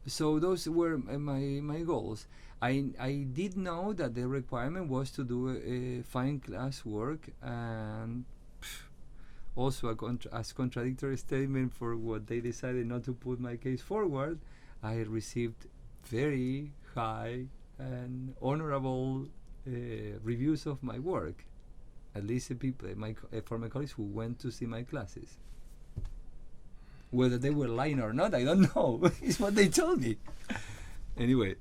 So those were my goals. I did know that the requirement was to do a fine class work, and also as contradictory statement for what they decided not to put my case forward. I received very high and honorable reviews of my work. At least the people, my former colleagues who went to see my classes. Whether they were lying or not, I don't know. It's what they told me. Anyway,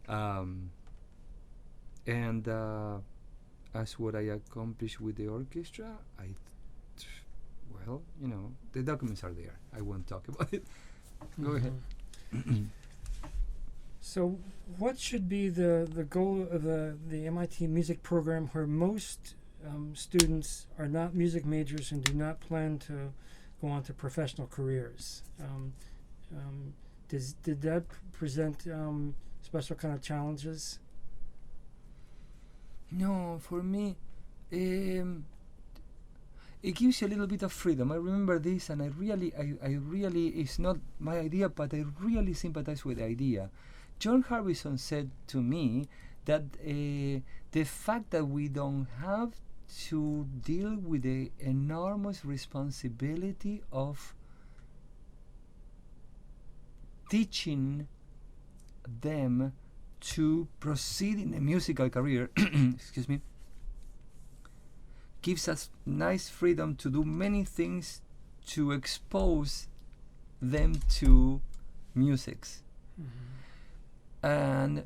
and as what I accomplished with the orchestra, the documents are there. I won't talk about it. Go ahead. So, what should be the goal of the MIT music program, where most students are not music majors and do not plan to go on to professional careers? Did that present special kind of challenges? No, for me, it gives you a little bit of freedom. I remember this, and I really, it's not my idea, but I really sympathize with the idea. John Harbison said to me that the fact that we don't have to deal with the enormous responsibility of teaching them to proceed in a musical career excuse me, gives us nice freedom to do many things to expose them to musics. Mm-hmm. And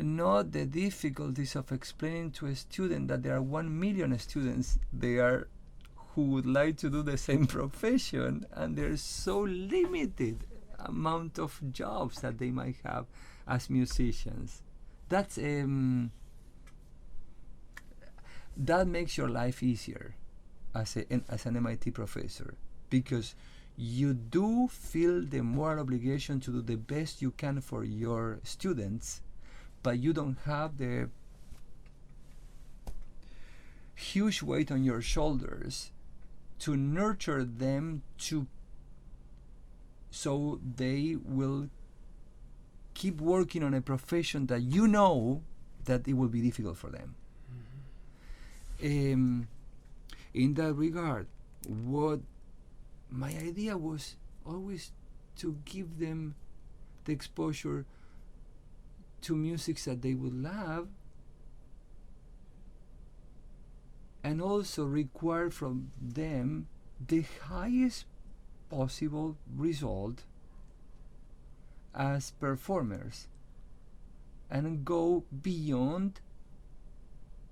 not the difficulties of explaining to a student that there are 1 million students there who would like to do the same profession, and there's so limited amount of jobs that they might have as musicians. That's that makes your life easier as an MIT professor, because you do feel the moral obligation to do the best you can for your students, but you don't have the huge weight on your shoulders to nurture them so they will keep working on a profession that you know that it will be difficult for them. In that regard, what my idea was always to give them the exposure to music that they would love, and also require from them the highest possible result as performers, and go beyond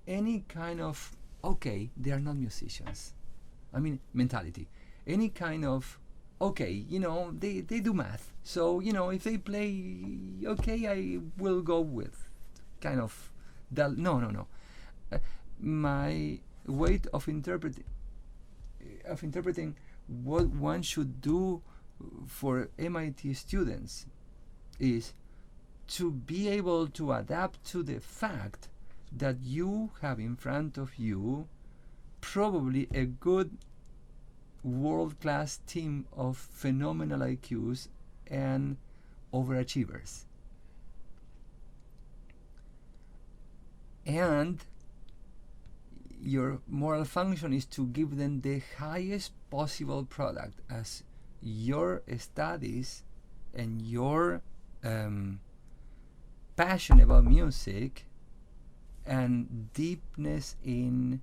any kind of, okay, they are not musicians, I mean, mentality. Any kind of, okay, they do math, so if they play, okay, I will go with kind of that. No. My weight of interpreting what one should do for MIT students is to be able to adapt to the fact that you have in front of you probably a good world-class team of phenomenal IQs and overachievers. And your moral function is to give them the highest possible product, as your studies and your passion about music and deepness in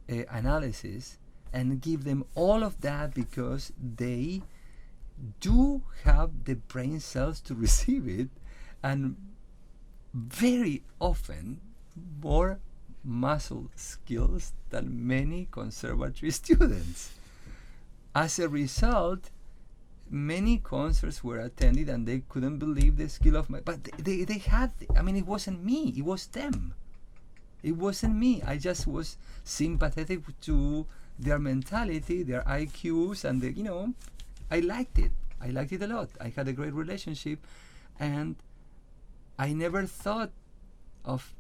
analysis, and give them all of that, because they do have the brain cells to receive it, and very often more muscle skills than many conservatory students. As a result, many concerts were attended and they couldn't believe the skill of but they had, I mean, it wasn't me, it was them. It wasn't me. I just was sympathetic to their mentality, their IQs, and I liked it. I liked it a lot. I had a great relationship, and I never thought of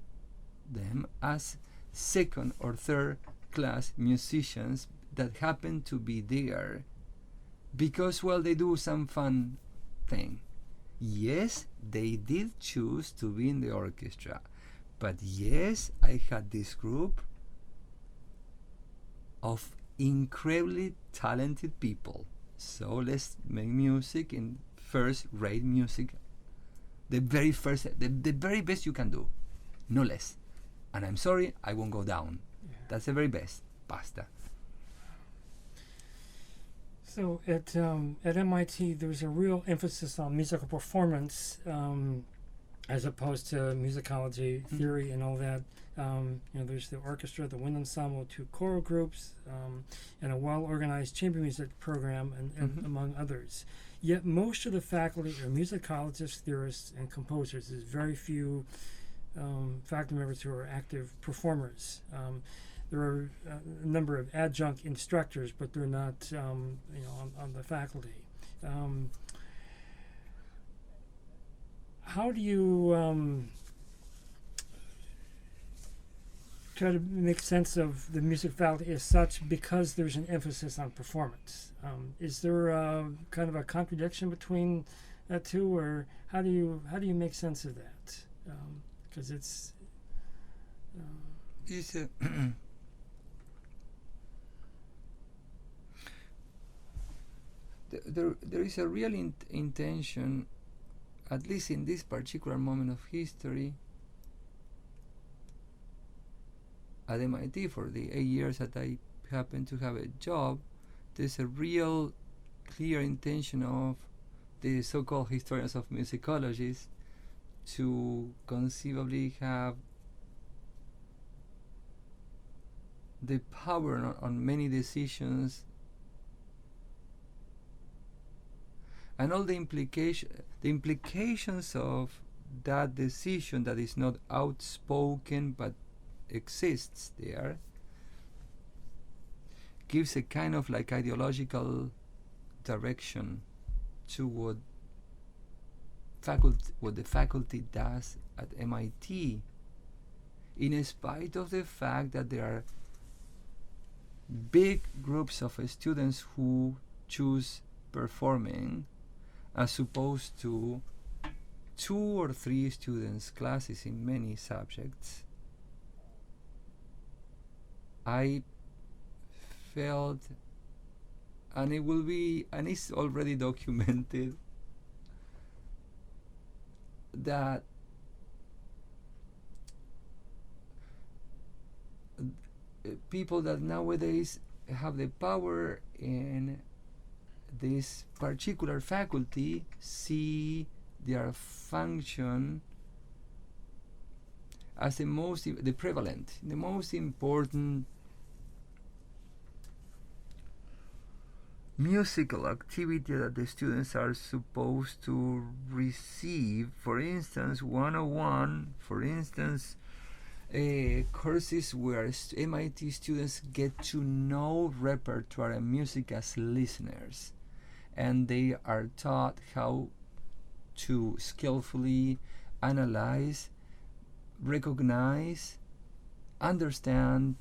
them as second or third class musicians that happen to be there because, well, they do some fun thing. Yes, they did choose to be in the orchestra, but yes, I had this group of incredibly talented people. So let's make music in first-rate music, the very best you can do, no less. And I'm sorry, I won't go down. Yeah. That's the very best. Basta. So at MIT, there's a real emphasis on musical performance, as opposed to musicology theory and all that. There's the orchestra, the wind ensemble, 2 choral groups, and a well-organized chamber music program, and among others. Yet most of the faculty are musicologists, theorists, and composers. There's very few faculty members who are active performers. There are a number of adjunct instructors, but they're not, on the faculty. How do you try to make sense of the music faculty as such, because there's an emphasis on performance? Is there kind of a contradiction between that two, or how do you make sense of that? Because it's a there is a real intention, at least in this particular moment of history, at MIT for the 8 years that I happen to have a job. There's a real clear intention of the so-called historians of musicologists to conceivably have the power on many decisions, and all the implications of that decision that is not outspoken but exists there, gives a kind of like ideological direction to what the faculty does at MIT, in spite of the fact that there are big groups of students who choose performing as opposed to 2 or 3 students classes in many subjects. I felt, and it will be, and it's already documented, that people that nowadays have the power in this particular faculty see their function as the most important musical activity that the students are supposed to receive. For instance, 101, for instance, courses where MIT students get to know repertoire and music as listeners, and they are taught how to skillfully analyze, recognize, understand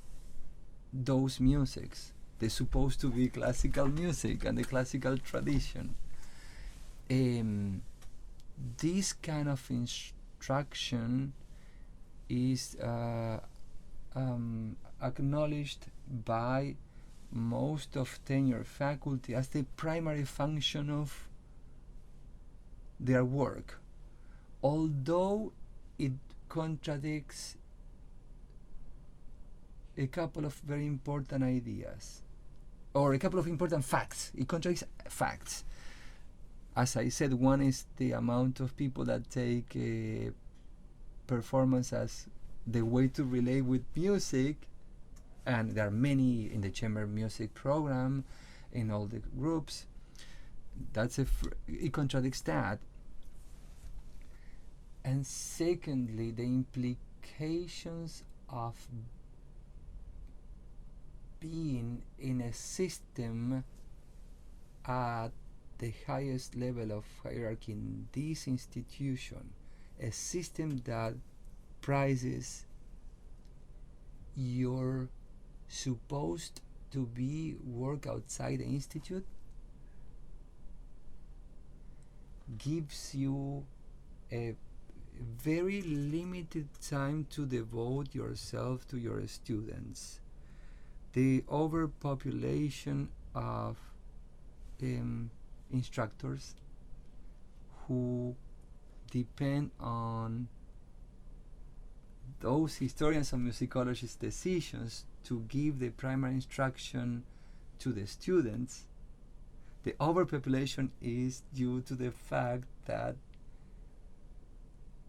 those musics. They're supposed to be classical music and the classical tradition. This kind of instruction is acknowledged by most of tenure faculty as the primary function of their work, although it contradicts a couple of very important ideas, or a couple of important facts. It contradicts facts. As I said, one is the amount of people that take performance as the way to relate with music, and there are many in the chamber music program, in all the groups. That's it contradicts that. And secondly, the implications of being in a system at the highest level of hierarchy in this institution, a system that prizes your supposed to be work outside the institute, gives you a very limited time to devote yourself to your students. The overpopulation of instructors who depend on those historians and musicologists' decisions to give the primary instruction to the students, the overpopulation is due to the fact that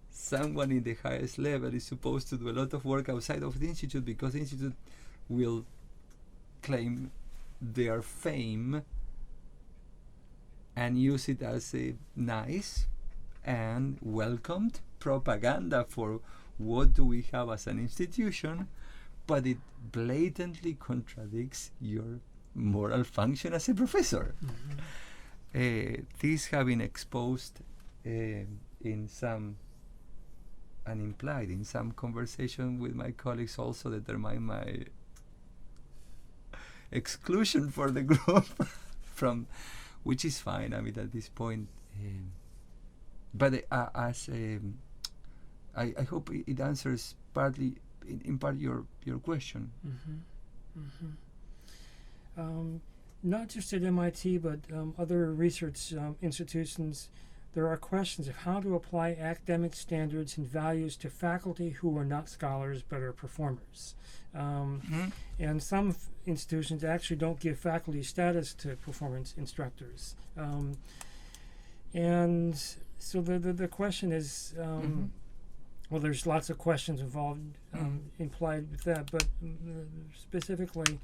someone in the highest level is supposed to do a lot of work outside of the institute, because the institute will claim their fame and use it as a nice and welcomed propaganda for what do we have as an institution, but it blatantly contradicts your moral function as a professor. Mm-hmm. This have been exposed in some, and implied in some conversation with my colleagues, also determine my exclusion for the group from, which is fine, I mean, at this point. But as I hope it answers partly, in part, your question. Mm-hmm. Mm-hmm. Not just at MIT, but other research institutions, there are questions of how to apply academic standards and values to faculty who are not scholars but are performers. And some institutions actually don't give faculty status to performance instructors. And so the question is, well, there's lots of questions involved, implied with that, but specifically,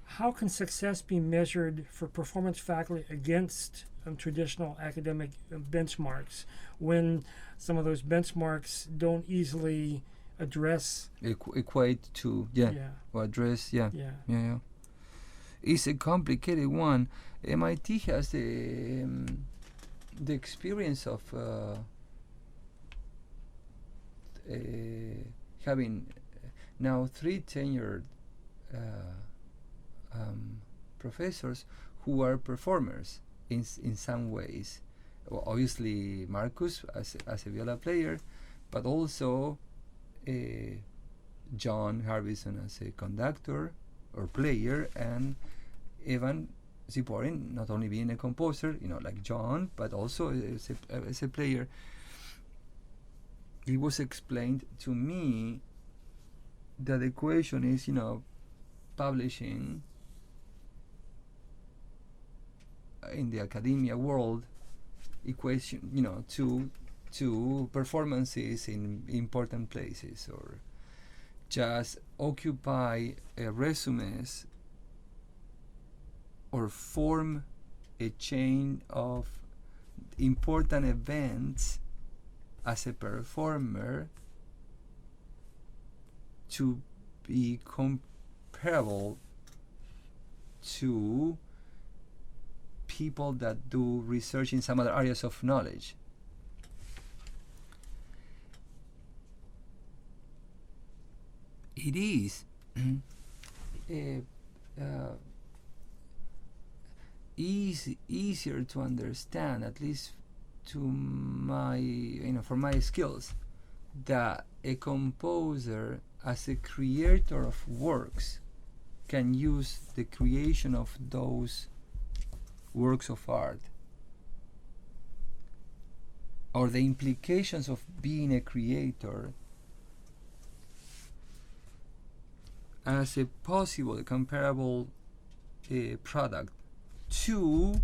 how can success be measured for performance faculty against traditional academic benchmarks when some of those benchmarks don't easily address Equate to or address yeah. It's a complicated one. MIT has the experience of having now 3 tenured professors who are performers in some ways. Well, obviously Marcus as a viola player, but also John Harbison as a conductor or player, and Evan Ziporin not only being a composer, like John, but also as a player. It was explained to me that the equation is, publishing in the academia world equation, to performances in important places, or just occupy resumes or form a chain of important events as a performer to be comparable to people that do research in some other areas of knowledge. It is easier to understand, at least to my, for my skills, that a composer as a creator of works can use the creation of those works of art, or the implications of being a creator, as a possible comparable product to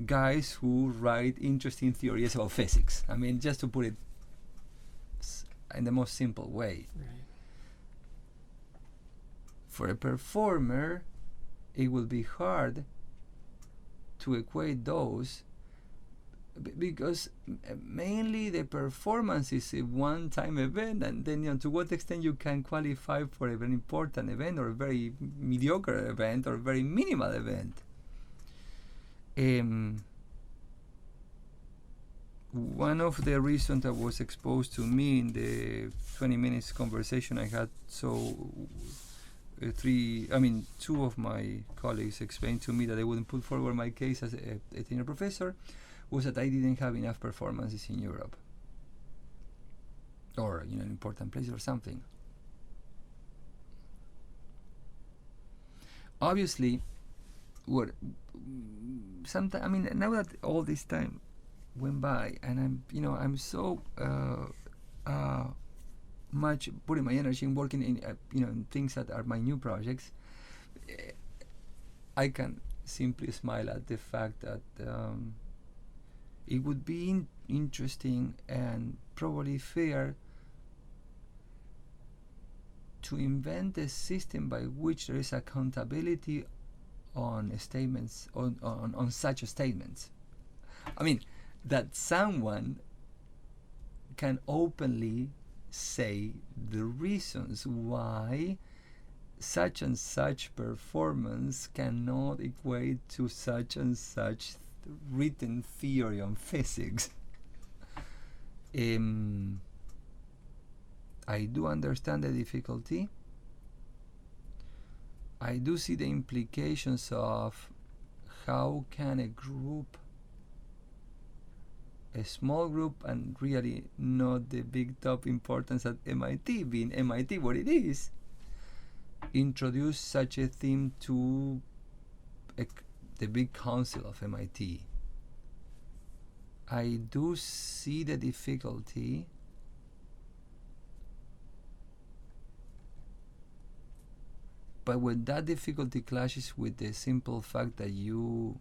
guys who write interesting theories about physics. I mean, just to put it in the most simple way. Right. For a performer, it will be hard to equate those because mainly the performance is a one-time event, and then to what extent you can qualify for a very important event or a very mediocre event or a very minimal event. One of the reasons that was exposed to me in the 20 minutes conversation I had, two of my colleagues explained to me that they wouldn't put forward my case as a tenure professor, was that I didn't have enough performances in Europe or in an important place or something. Obviously, now that all this time went by, and I'm so much putting my energy in working in things that are my new projects, I can simply smile at the fact that it would be interesting and probably fair to invent a system by which there is accountability on statements, on such statements. I mean, that someone can openly say the reasons why such and such performance cannot equate to such and such written theory on physics. I do understand the difficulty. I do see the implications of how can a group, a small group, and really not the big top importance at MIT, being MIT what it is, introduce such a theme to the big council of MIT. I do see the difficulty, but when that difficulty clashes with the simple fact that you,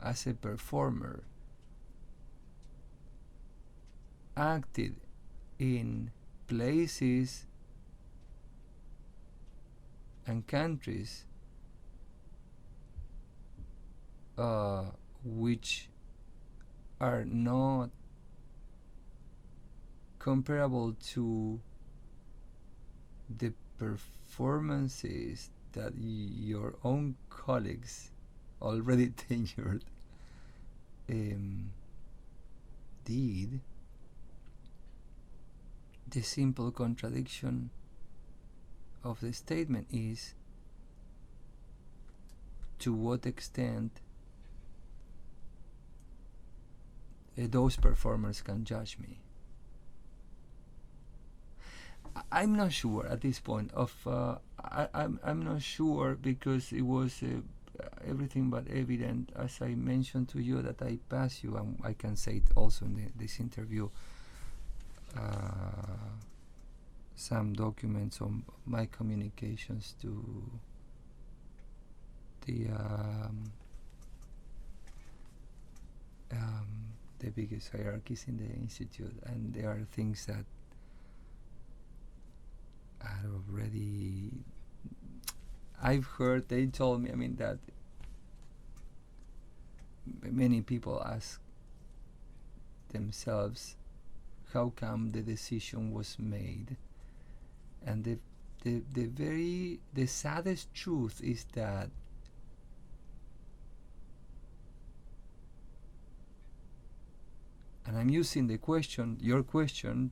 as a performer, acted in places and countries which are not comparable to the performances that your own colleagues, already tenured, did, the simple contradiction of the statement is to what extent those performers can judge me. I'm not sure at this point of I'm not sure, because it was everything but evident, as I mentioned to you, that I passed you, and I can say it also in this interview, some documents on my communications to the biggest hierarchies in the institute, and there are things that I've heard. They told me, I mean, that many people ask themselves how come the decision was made, and the saddest truth is that and I'm using your question,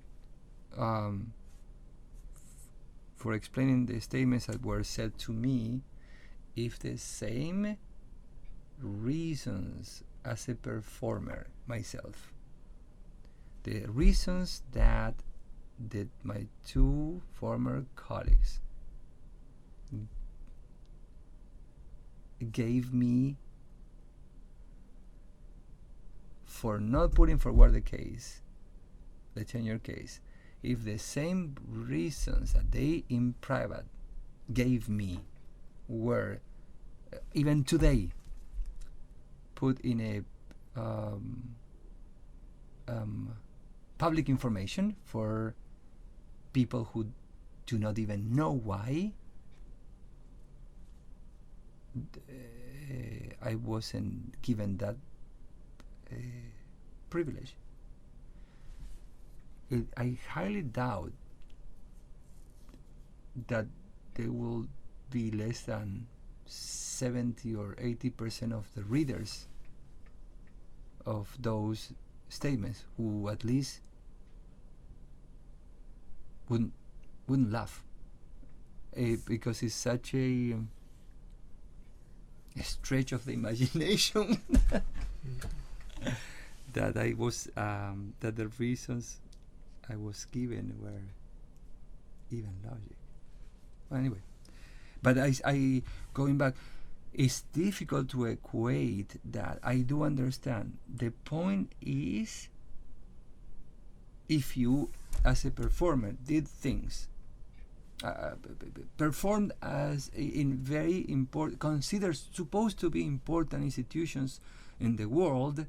for explaining the statements that were said to me, if the same reasons as a performer myself, the reasons that my two former colleagues gave me for not putting forward the tenure case, if the same reasons that they in private gave me were even today put in a public information for people who do not even know why, I wasn't given that privilege. I highly doubt that there will be less than 70 or 80% of the readers of those statements who at least wouldn't laugh, because it's such a stretch of the imagination that I was that the reasons I was given were even logic. Well, anyway, but I going back, it's difficult to equate that. I do understand. The point is, if you, as a performer, did things, performed as in very important, considered supposed to be important institutions in the world,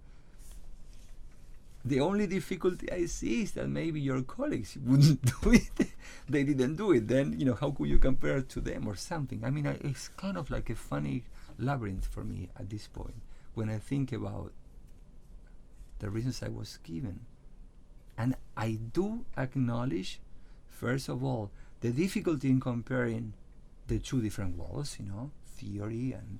the only difficulty I see is that maybe your colleagues wouldn't do it. They didn't do it. Then, how could you compare to them or something? I mean, it's kind of like a funny labyrinth for me at this point when I think about the reasons I was given. And I do acknowledge, first of all, the difficulty in comparing the two different worlds, theory, and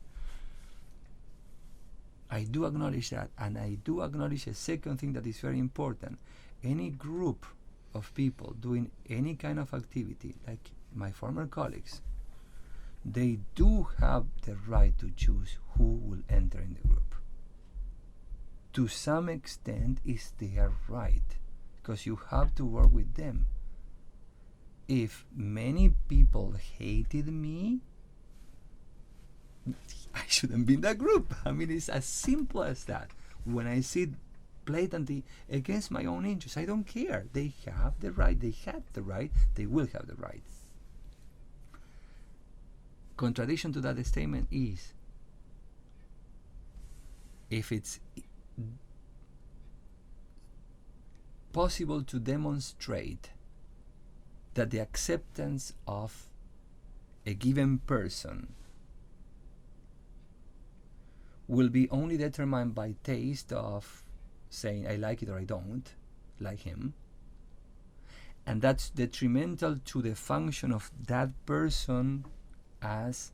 I do acknowledge that. And I do acknowledge a second thing that is very important. Any group of people doing any kind of activity, like my former colleagues, they do have the right to choose who will enter in the group. To some extent, it's their right, because you have to work with them. If many people hated me, I shouldn't be in that group. I mean, it's as simple as that. When I see blatantly against my own interests, I don't care. They have the right. They had the right. They will have the right. Contradiction to that statement is, if it's possible to demonstrate that the acceptance of a given person will be only determined by taste of saying I like it or I don't like him, and that's detrimental to the function of that person as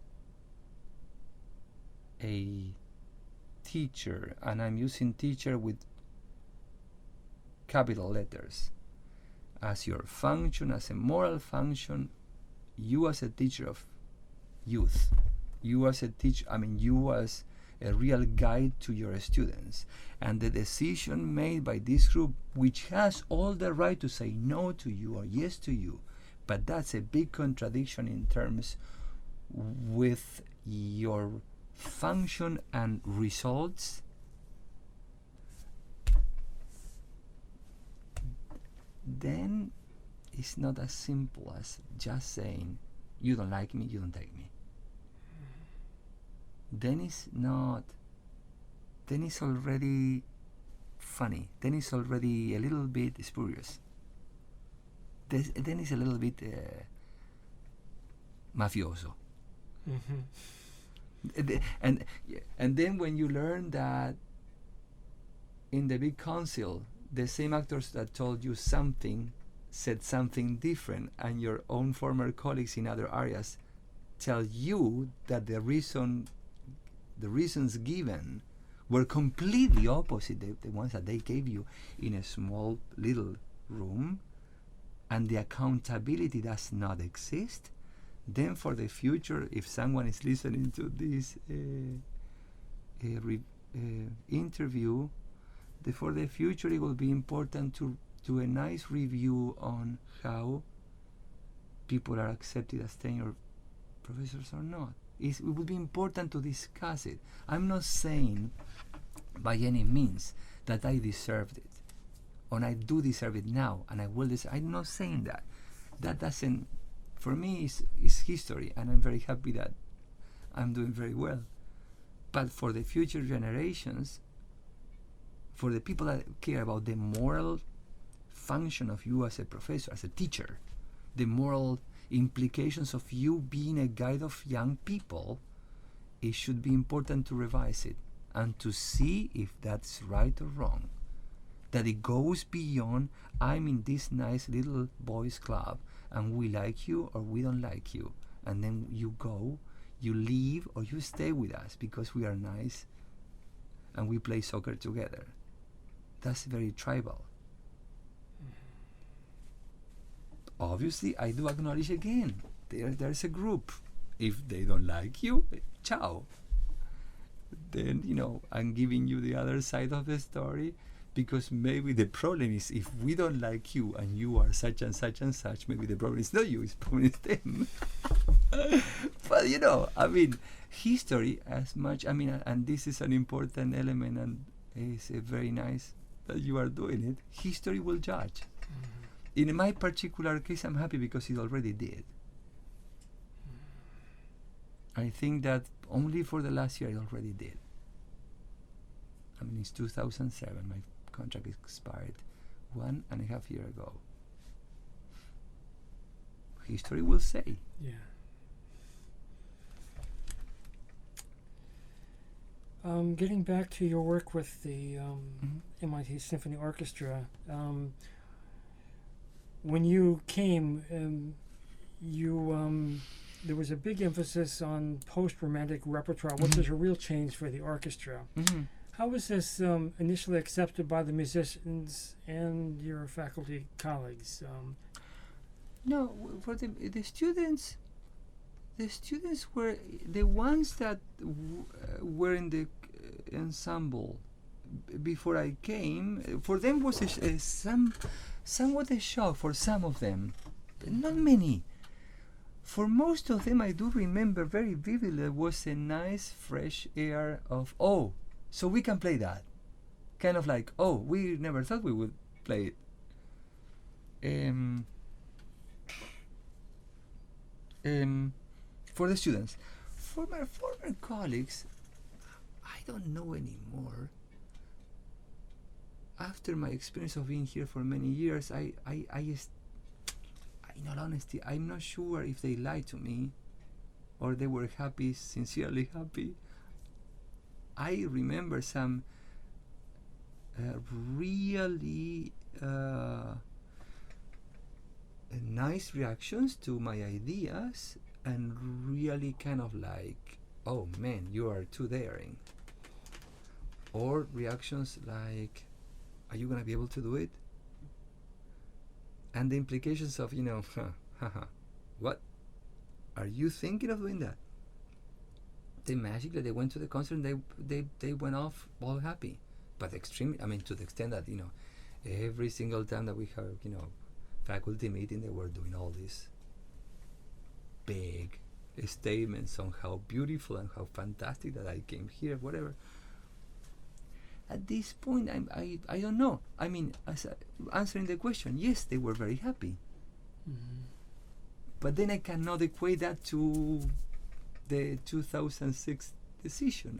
a teacher, and I'm using teacher with capital letters, as your function, as a moral function, you as a teacher of youth, you as a teacher, you as a real guide to your students, and the decision made by this group, which has all the right to say no to you or yes to you, but that's a big contradiction in terms with your function and results, then it's not as simple as just saying you don't like me, you don't take me. Then it's not, then it's already funny, then it's already a little bit spurious, then it's a little bit mafioso. And then when you learn that in the big council the same actors that told you something said something different, and your own former colleagues in other areas tell you that the reasons given were completely opposite the ones that they gave you in a small little room, and the accountability does not exist, then for the future, if someone is listening to this interview, for the future it will be important to do a nice review on how people are accepted as tenure professors or not. It would be important to discuss it. I'm not saying by any means that I deserved it, or I do deserve it now, and I will deserve. I'm not saying that. That doesn't, for me, is history, and I'm very happy that I'm doing very well. But for the future generations, for the people that care about the moral function of you as a professor, as a teacher, the moral implications of you being a guide of young people, it should be important to revise it and to see if that's right or wrong. That it goes beyond, I'm in this nice little boys club and we like you or we don't like you, and then you go, you leave, or you stay with us because we are nice and we play soccer together. That's very tribal. Obviously, I do acknowledge again, there's a group. If they don't like you, ciao. Then, I'm giving you the other side of the story, because maybe the problem is if we don't like you and you are such and such and such, maybe the problem is not you, it's probably them. But, history as much, and this is an important element, and it's very nice that you are doing it. History will judge. In my particular case, I'm happy because it already did. I think that only for the last year it already did. It's 2007. My contract expired 1.5 years ago. History will say. Yeah. Getting back to your work with the MIT Symphony Orchestra, when you came, there was a big emphasis on post-romantic repertoire, which is a real change for the orchestra. How was this initially accepted by the musicians and your faculty colleagues? No, for the students. The students were the ones that were in the ensemble before I came. For them was somewhat a shock. For some of them, but not many. For most of them, I do remember very vividly. There was a nice fresh air of, oh, so we can play that. Kind of like, oh, we never thought we would play it. For the students. For my former colleagues, I don't know anymore. after my experience of being here for many years, in all honesty, I'm not sure if they lied to me or they were happy, sincerely happy. I remember some really nice reactions to my ideas, and really kind of like, oh man, you are too daring. Or reactions like, are you gonna be able to do it? And the implications of, what? Are you thinking of doing that? They magically, they went to the concert and they went off all happy. But extremely, to the extent that, every single time that we have, faculty meeting, they were doing all these big statements on how beautiful and how fantastic that I came here, whatever. At this point, I don't know. Answering the question, yes, they were very happy. Mm-hmm. But then I cannot equate that to the 2006 decision.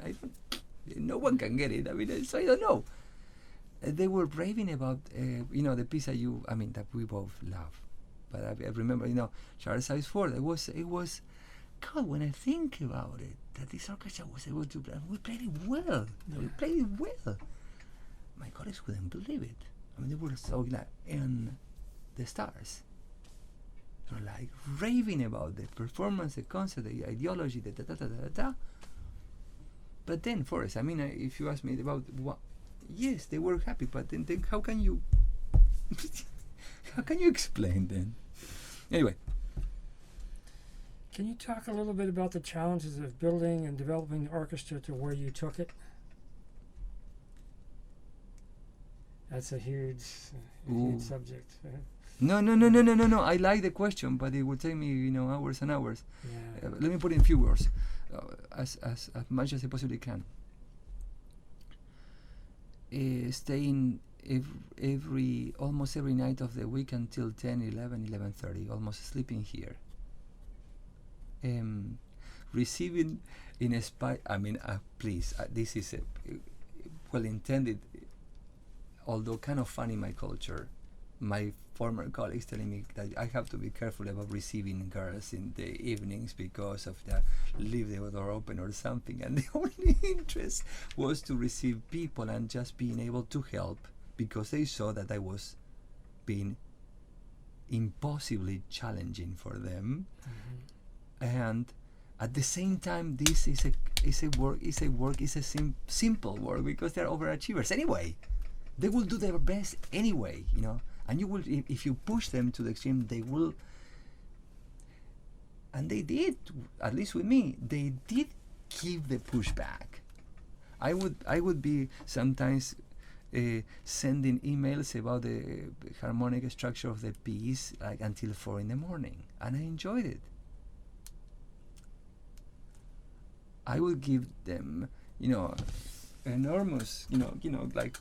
No one can get it. So I don't know. They were raving about, the piece that that we both love. But I remember, Charles Ives Ford. It was, God, when I think about it, that this orchestra was able to play, we played it well. Yeah. We played it well. My colleagues couldn't believe it. They were so in the stars. They were like raving about the performance, the concert, the ideology, the da. But then, Forrest, if you ask me about what, yes, they were happy, but then how can you explain then? Anyway. Can you talk a little bit about the challenges of building and developing the orchestra to where you took it? That's a huge subject. No. I like the question, but it would take me, hours and hours. Yeah. Let me put it in few words, as much as I possibly can. Staying almost every night of the week until 10, 11, 11:30, almost sleeping here. Receiving in a spy. Please, this is well intended, although kind of funny. My culture, my former colleagues telling me that I have to be careful about receiving girls in the evenings because of the leave the door open or something, and the only interest was to receive people and just being able to help, because they saw that I was being impossibly challenging for them. Mm-hmm. And at the same time, this is a simple work, because they're overachievers anyway. They will do their best anyway, and you will, if you push them to the extreme, they will. And they did, at least with me, they did give the pushback. I would be sometimes sending emails about the harmonic structure of the piece like until 4 a.m, and I enjoyed it. I would give them, enormous, like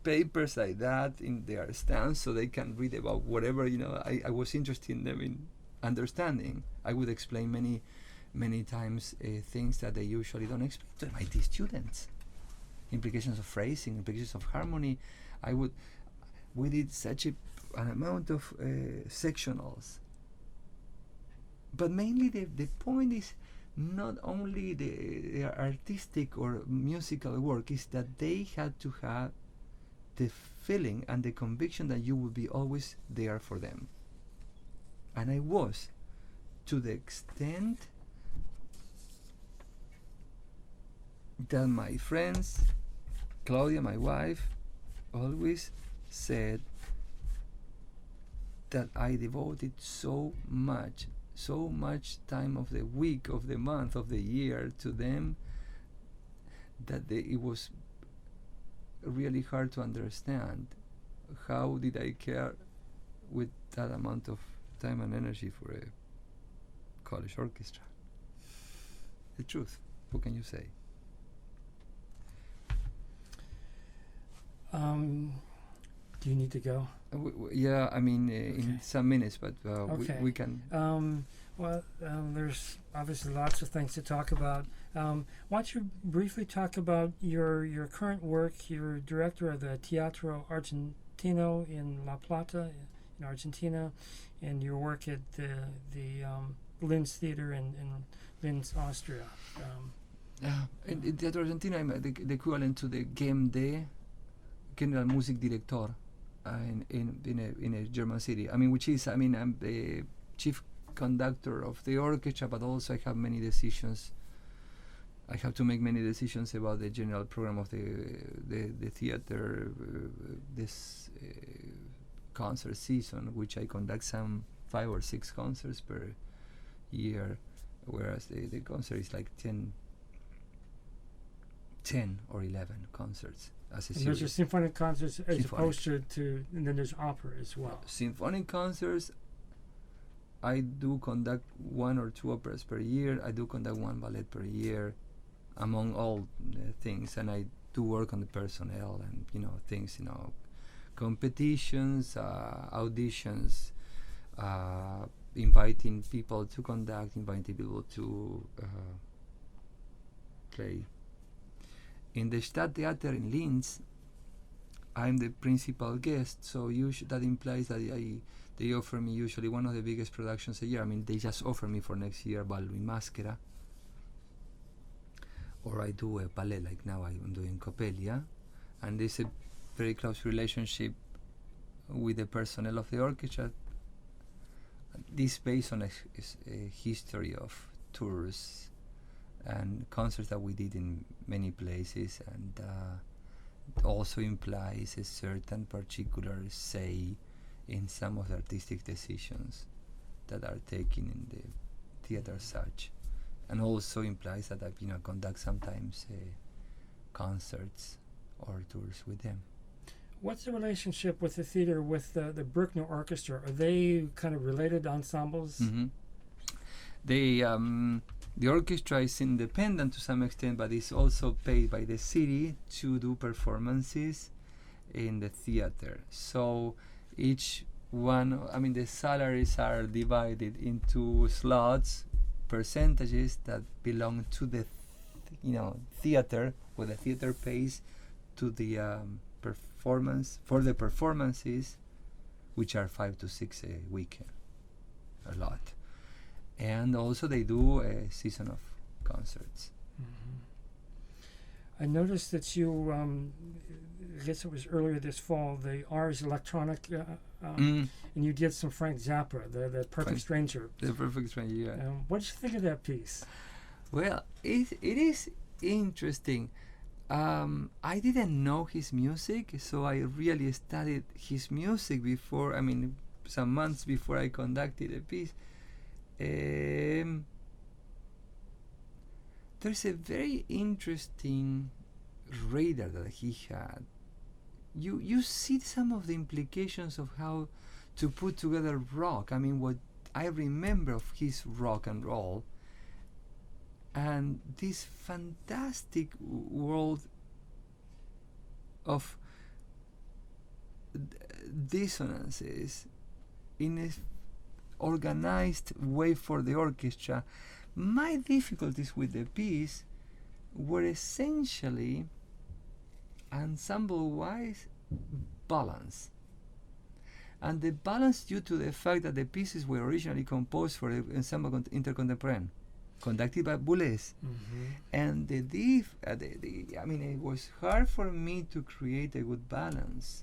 papers like that in their stands, so they can read about whatever, I was interested in them in understanding. I would explain many times things that they usually don't explain to MIT students. Implications of phrasing, implications of harmony. We did such an amount of sectionals. But mainly the point is not only the artistic or musical work, is that they had to have the feeling and the conviction that you will be always there for them. And I was, to the extent that my friends, Claudia, my wife, always said that I devoted so much time of the week, of the month, of the year to them, that it was really hard to understand how did I care with that amount of time and energy for a college orchestra. The truth. What can you say? Do you need to go? Yeah, in some minutes, but Okay. we can. Well, there's obviously lots of things to talk about. Why don't you briefly talk about your current work? You're director of the Teatro Argentino in La Plata, in Argentina, and your work at the Linz Theater in Linz, Austria. In Teatro Argentina, I'm the equivalent to the GMD, General Music Director, in a German city. I mean, which is, I mean, I'm the chief conductor of the orchestra, but also I have many decisions. I have to make many decisions about the general program of the theater this concert season, which I conduct some 5 or 6 concerts per year, whereas the concert is like 10 or 11 concerts as a And there's series. symphonic concerts as Symphonic. opposed to, and then there's opera as well. Symphonic concerts, I do conduct 1 or 2 operas per year. I do conduct 1 ballet per year, among all things, and I do work on the personnel and things, competitions, auditions, inviting people to conduct, inviting people to play. In the Stadttheater in Linz, I'm the principal guest, so that implies that they offer me usually one of the biggest productions a year. I mean, they just offer me for next year Ballo in Maschera, or I do a ballet like now I'm doing Coppelia, and there's a very close relationship with the personnel of the orchestra. This based on a history of tours and concerts that we did in many places, and also implies a certain particular say in some of the artistic decisions that are taken in the theater as such, and also implies that I conduct sometimes concerts or tours with them. What's the relationship with the theater with the Bruckner Orchestra? Are they kind of related ensembles? Mm-hmm. The orchestra is independent to some extent, but is also paid by the city to do performances in the theater. So each one, I mean, the salaries are divided into slots, percentages that belong to the theater, where the theater pays to the performance for the performances, which are 5 to 6 a week, a lot. And also they do a season of concerts. Mm-hmm. I noticed that you, I guess it was earlier this fall, the Ars Electronic, and you did some Frank Zappa, the Perfect Stranger. The Perfect Stranger, yeah. What did you think of that piece? Well, it is interesting. I didn't know his music, so I really studied his music before, some months before I conducted a piece. There's a very interesting radar that he had. You see some of the implications of how to put together rock. I mean, what I remember of his rock and roll, and this fantastic world of dissonances in a organized way for the orchestra. My difficulties with the piece were essentially, ensemble-wise, balance. And the balance due to the fact that the pieces were originally composed for the Ensemble Intercontemporain, conducted by Boulez. Mm-hmm. And it was hard for me to create a good balance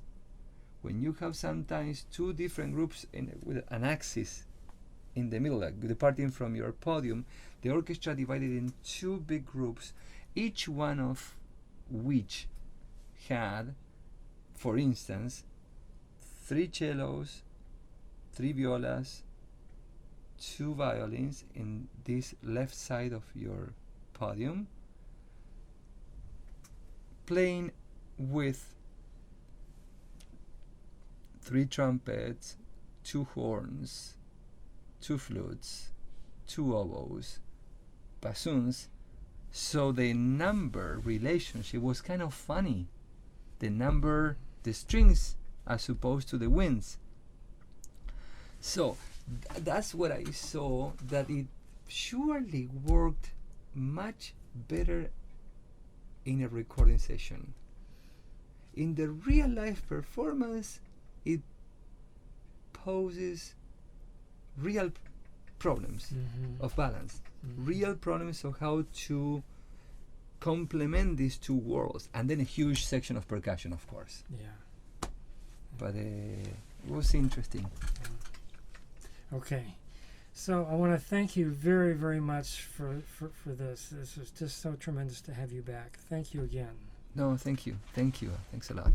when you have sometimes 2 different groups with an axis in the middle, like departing from your podium. The orchestra divided in 2 big groups, each one of which had, for instance, 3 cellos, 3 violas, 2 violins in this left side of your podium, playing with 3 trumpets, 2 horns, 2 flutes, 2 oboes, bassoons. So the number relationship was kind of funny. The strings as opposed to the winds. So that's what I saw, that it surely worked much better in a recording session. In the real life performance, it poses real problems of balance, real problems of how to complement these two worlds, and then a huge section of percussion, of course. Yeah. But it was interesting. Okay. So I want to thank you very, very much for this. This was just so tremendous to have you back. Thank you again. No, thank you. Thanks a lot.